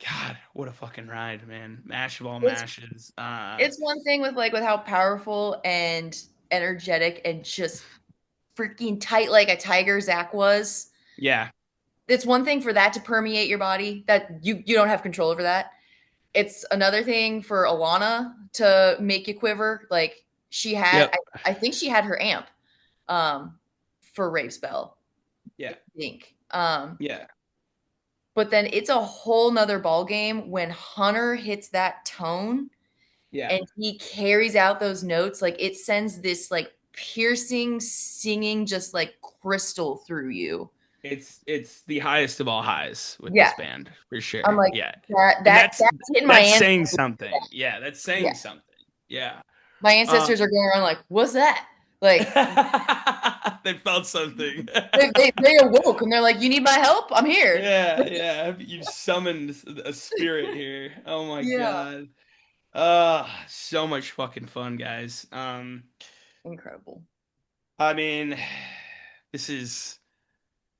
God, what a fucking ride, man. Mash of all mashes. It's one thing with how powerful and energetic and just freaking tight like a tiger Zach was. Yeah. It's one thing for that to permeate your body that you don't have control over that. It's another thing for Alana to make you quiver. Like she had, Yep. I think she had her amp for Rave Spell. Yeah. I think. Yeah. But then it's a whole nother ball game when Hunter hits that tone Yeah. and he carries out those notes. Like it sends this like piercing singing just like crystal through you. It's the highest of all highs with Yeah. this band for sure. I'm like, yeah. that's hitting my That's saying ancestors. something. Yeah, that's saying Yeah. something. Yeah. My ancestors are going around like, what's that? Like They felt something. they awoke and they're like, you need my help? I'm here. Yeah. You summoned a spirit here. Oh my Yeah. God. So much fucking fun, guys. Incredible. I mean, this is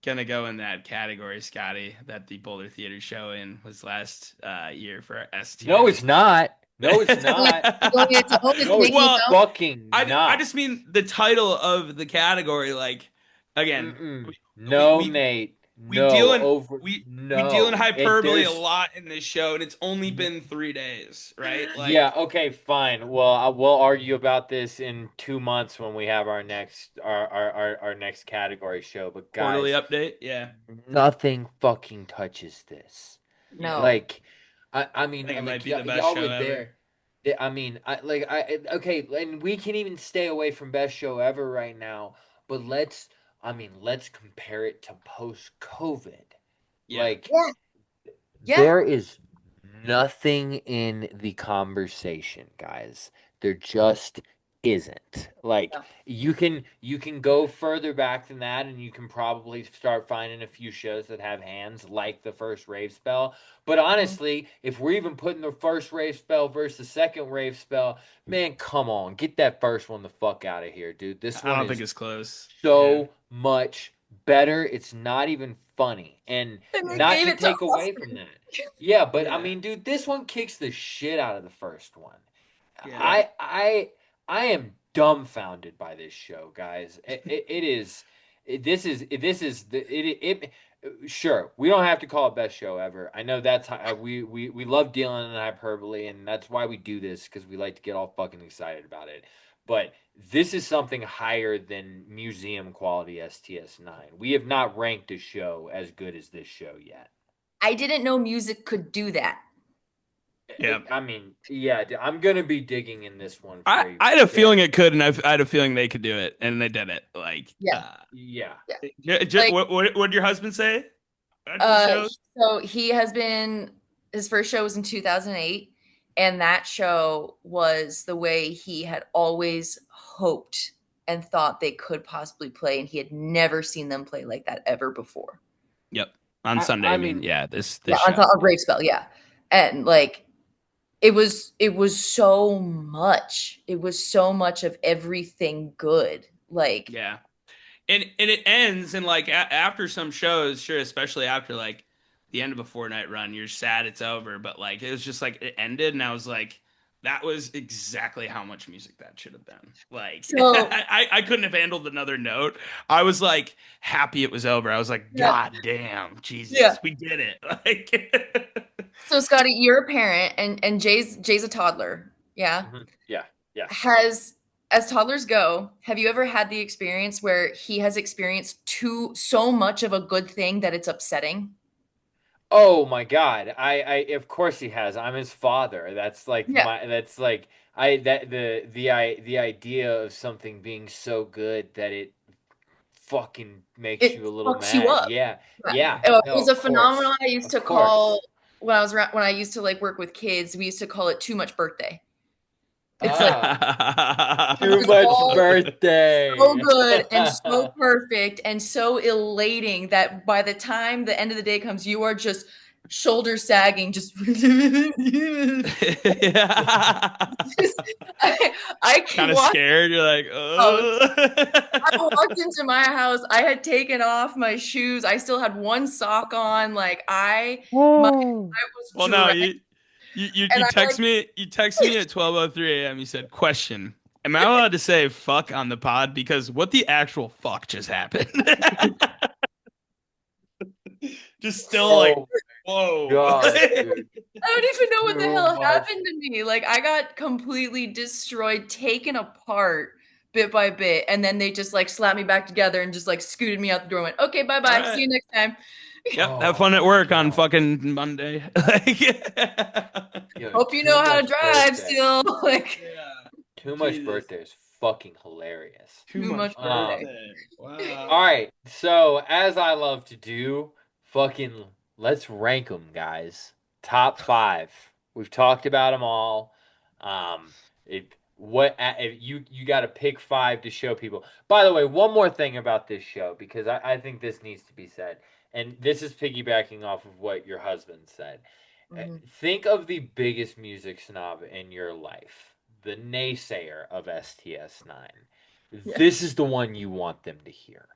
gonna go in that category, Scotty, that the Boulder Theater show in was last year for ST. No, it's not. No, it's not. No, it's Well, fucking not. I just mean the title of the category. Like again, no, we- Nate. we no, deal in over. we no, deal in hyperbole a there's- lot in this show, and it's only been 3 days, right? Like, yeah. Okay. Fine. Well, we'll argue about this in 2 months when we have our next our next category show. But guys, quarterly update. Yeah, nothing fucking touches this. No. Like, I mean, I think it might like, be the best y'all show were ever. there. I mean, okay, and we can even stay away from best show ever right now, but let's compare it to post COVID. Yeah. Like, Yeah. Yeah. there is nothing in the conversation, guys. There just isn't. Like, No. you can go further back than that, and you can probably start finding a few shows that have hands like the first rave spell. But Mhm. honestly, if we're even putting the first rave spell versus the second rave spell, man, come on, get that first one the fuck out of here, dude. This I one don't think is it's close. Yeah. so much better. It's not even funny. And And they not gave to it to take away from Austin. that. Yeah, but I Yeah. mean, dude, this one kicks the shit out of the first one. Yeah. I am dumbfounded by this show, guys. It is this is the sure, we don't have to call it best show ever. I know that's how we love dealing in hyperbole, and that's why we do this, because we like to get all fucking excited about it. But this is something higher than museum quality STS9. We have not ranked a show as good as this show yet. I didn't know music could do that. Yeah. I mean, yeah, I'm gonna be digging in this one I, very, I had a very. feeling it could, and I had a feeling they could do it, and they did it. Like, Yeah. Yeah. Yeah. Like, what did your husband say at the uh, show? so he has been, his first show was in 2008, and that show was the way he had always hoped and thought they could possibly play, and he had never seen them play like that ever before. Yep, on I, Sunday. I I mean, mean, yeah, this Yeah, show. on Brave Spell, yeah. And like it was so much. It was so much of everything good. Like, Yeah, and it ends, and like after some shows, sure, especially after like the end of a 4 night run, you're sad it's over, but like it was just like it ended, and I was like, that was exactly how much music that should have been. Like so I couldn't have handled another note. I was like happy it was over. I was like, yeah, God damn, yeah. Jesus, we did it. Like So Scotty, you're a parent and Jay's a toddler. Yeah. yeah, yeah. Has as toddlers go, have you ever had the experience where he has experienced too so much of a good thing that it's upsetting? Oh my God. Of course he has. I'm his father. Yeah. That's like, I, that, the idea of something being so good that it fucking makes It you a little fucks you mad. up. Yeah, Yeah. yeah. It No, was of a course. phenomenon I used Of to call course. when I used to like work with kids, we used to call it too much birthday. It's like Ah, it too was much all so birthday. good and so perfect and so elating that by the time the end of the day comes, you are just shoulder sagging, just, I, I kind of walked scared. You're like, out. I walked into my house. I had taken off my shoes. I still had one sock on. Like Woo. I was Well, no, drenched, you and I text like me. You text me at 12:03 a.m. You said, "Question: Am I allowed to say fuck on the pod? Because what the actual fuck just happened?" Just still like, Oh whoa. God, dude. I don't even know what the Too hell much. happened to me. Like I got completely destroyed, taken apart bit by bit, and then they just like slapped me back together and just like scooted me out the door and went, "Okay, bye All bye. See right. you next time." Yep. Have Oh fun at my work on God. fucking Monday. Like, Yo, Hope you too know how to much drive birthday. still. Like yeah. Too much Jesus. birthday is fucking hilarious. Too too much much birthday. birthday. All Wow. right, so as I love to do, fucking let's rank them, guys. Top five. We've talked about them all. It what if you got to pick five to show people. By the way, one more thing about this show, because I think this needs to be said, and this is piggybacking off of what your husband said. Mhm. Think of the biggest music snob in your life, the naysayer of STS9. Yeah. This is the one you want them to hear.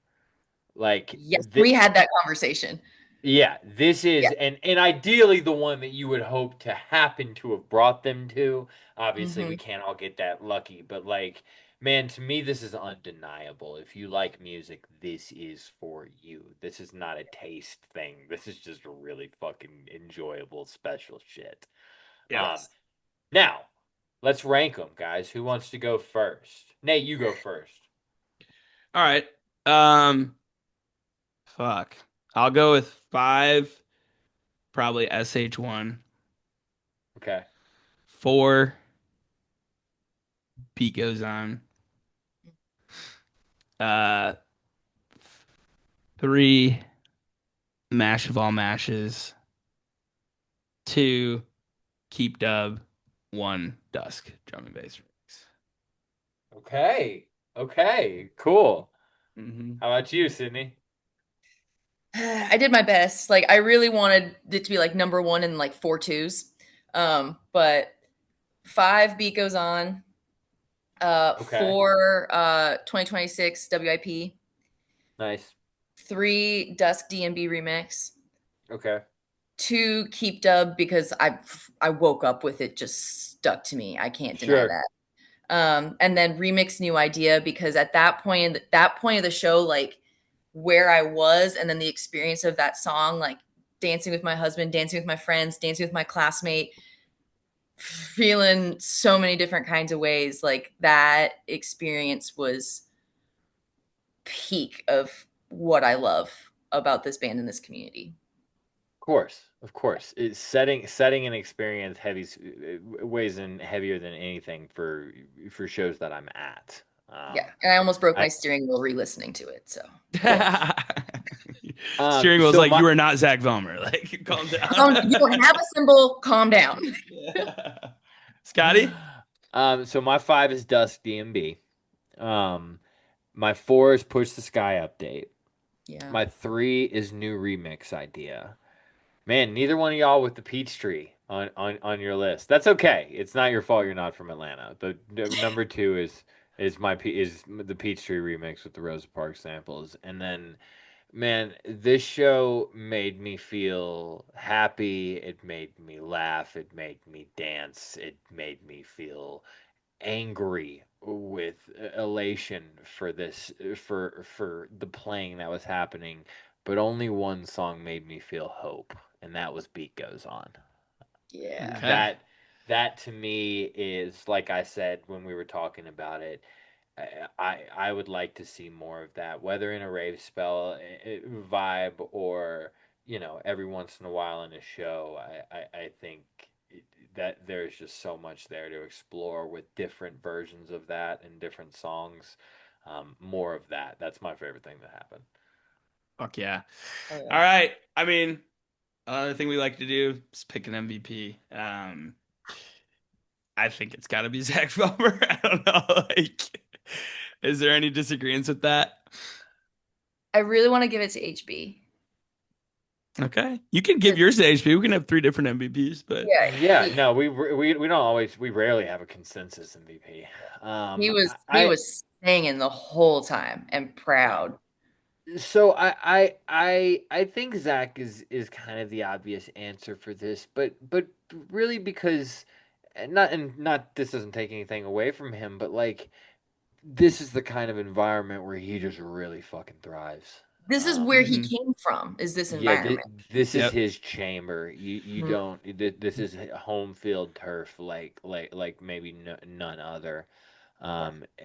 Like, Yes, we had that conversation. yeah, this Yeah. is, and ideally the one that you would hope to happen to have brought them to. Obviously, we Hmm. can't all get that lucky, but like, man, to me, this is undeniable. If you like music, this is for you. This is not a taste thing. This is just really fucking enjoyable, special shit. Yep. Um, Yes. now let's rank them, guys. Who wants to go first? Nate, you go first. All right. Um, fuck. I'll go with five, probably SH1. Okay. Four, Beat Goes On. 3, Mash of All Mashes. 2, Keep Dub. 1, Dusk, drum and bass remix. Okay. Okay. Cool. Mm-hmm. How about you, Sydney? I did my best. Like, I really wanted it to be like number one in like 4 twos. But 5 Beat Goes On. Okay. 4 2026 WIP. Nice. 3 Dusk DMB remix. Okay. 2 Keep Dub because I woke up with it just stuck to me. I can't deny Sure. that. And then remix New Idea because at that point of the show, like where I was and then the experience of that song, like dancing with my husband, dancing with my friends, dancing with my classmate, feeling so many different kinds of ways, like that experience was peak of what I love about this band and this community. Of course. It's setting an experience weighs in heavier than anything for shows that I'm at. Yeah, and I almost broke I my steering wheel re-listening to it. So Steering wheel's so like, my, you are not Zach Vollmer. Like, calm down. you don't have a symbol. Calm down. Scotty? So my 5 is Dusk DMB. My 4 is Push the Sky update. Yeah. My 3 is New Remix Idea. Man, neither one of y'all with the Peachtree on your list. That's okay. It's not your fault. You're not from Atlanta. The number 2 is the Peachtree remix with the Rosa Parks samples, and then, man, this show made me feel happy. It made me laugh. It made me dance. It made me feel angry with elation for this for the playing that was happening, but only one song made me feel hope, and that was Beat Goes On. Yeah. Okay. That to me is, like I said when we were talking about it, I would like to see more of that, whether in a rave spell vibe or every once in a while in a show. I think that there's just so much there to explore with different versions of that and different songs. More of that. That's my favorite thing that happened. Fuck yeah. Oh, yeah. All right. I mean, another thing we like to do is pick an MVP. I think it's got to be Zach Vollmer. I don't know. Like, is there any disagreements with that? I really want to give it to HB. Okay. You can give yours to HP. We can have 3 different MVPs, but Yeah, no, we don't always, we rarely have a consensus MVP. He was singing the whole time and proud. So I think Zach is kind of the obvious answer for this, but really because not this doesn't take anything away from him, but like this is the kind of environment where he just really fucking thrives. This is where he Mhm. came from, is this Yeah, environment. this is Yep. his chamber. You Mhm. don't. This is home field turf, like maybe none other.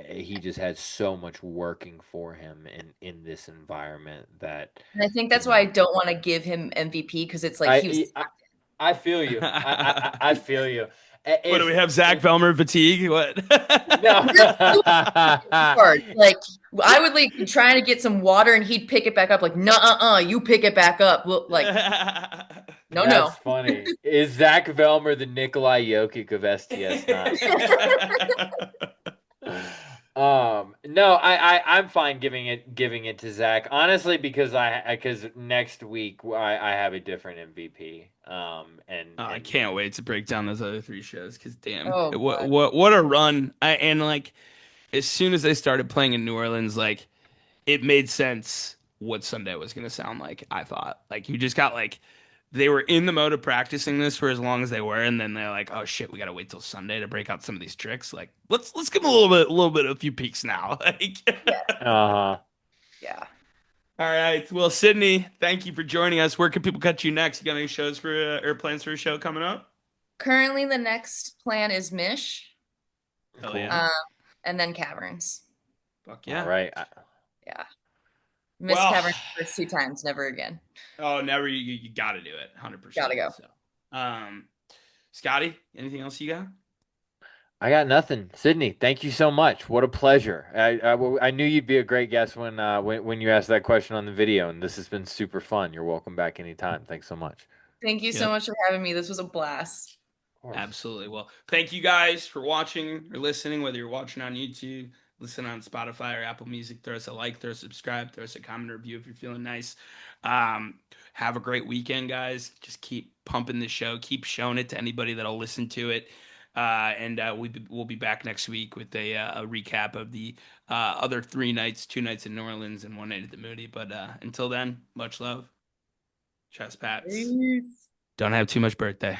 He just has so much working for him in this environment that And I think you that's why I know. don't want to give him MVP because it's like he was I feel you. I feel you. What do we have? Zach Vollmer fatigue? What? No. hard. Like I would like trying to get some water and he'd pick it back up like no you pick it back up. Well, like no. That's funny. Is Zach Velmer the Nikolai Jokic of STS9? No, I'm fine giving it to Zach, honestly, because because next week I have a different MVP. I can't wait to break down those other 3 shows because damn, Oh, what a run! And like as soon as they started playing in New Orleans, like it made sense what Sunday was gonna sound like. I thought like you just got like they were in the mode of practicing this for as long as they were, and then they're like, oh shit, we gotta wait till Sunday to break out some of these tricks. Like let's give them a little bit, a few peeks now. Like, Uh-huh. yeah. all right. Well, Sydney, thank you for joining us. Where can people catch you next? You got any shows for or plans for a show coming up? Currently the next plan is Mish. Hell Cool. yeah. And then Caverns. Fuck yeah. All right. Yeah. Miss Well- Caverns the first 2 times, never again. Oh, never. You got to do it. 100%. Gotta go. So, Scotty, anything else you got? I got nothing. Sydney, thank you so much. What a pleasure. I knew you'd be a great guest when you asked that question on the video, and this has been super fun. You're welcome back anytime. Thanks so much. Thank you so Yep. much for having me. This was a blast. Of course. Absolutely. Well, thank you guys for watching or listening, whether you're watching on YouTube, listen on Spotify or Apple Music. Throw us a like, throw us a subscribe, throw us a comment or review if you're feeling nice. Have a great weekend, guys. Just keep pumping the show. Keep showing it to anybody that'll listen to it. And we'll be back next week with a recap of the other 3 nights, 2 nights in New Orleans and 1 night at the Moody. But until then, much love. Chess Pats. Peace. Don't have too much birthday.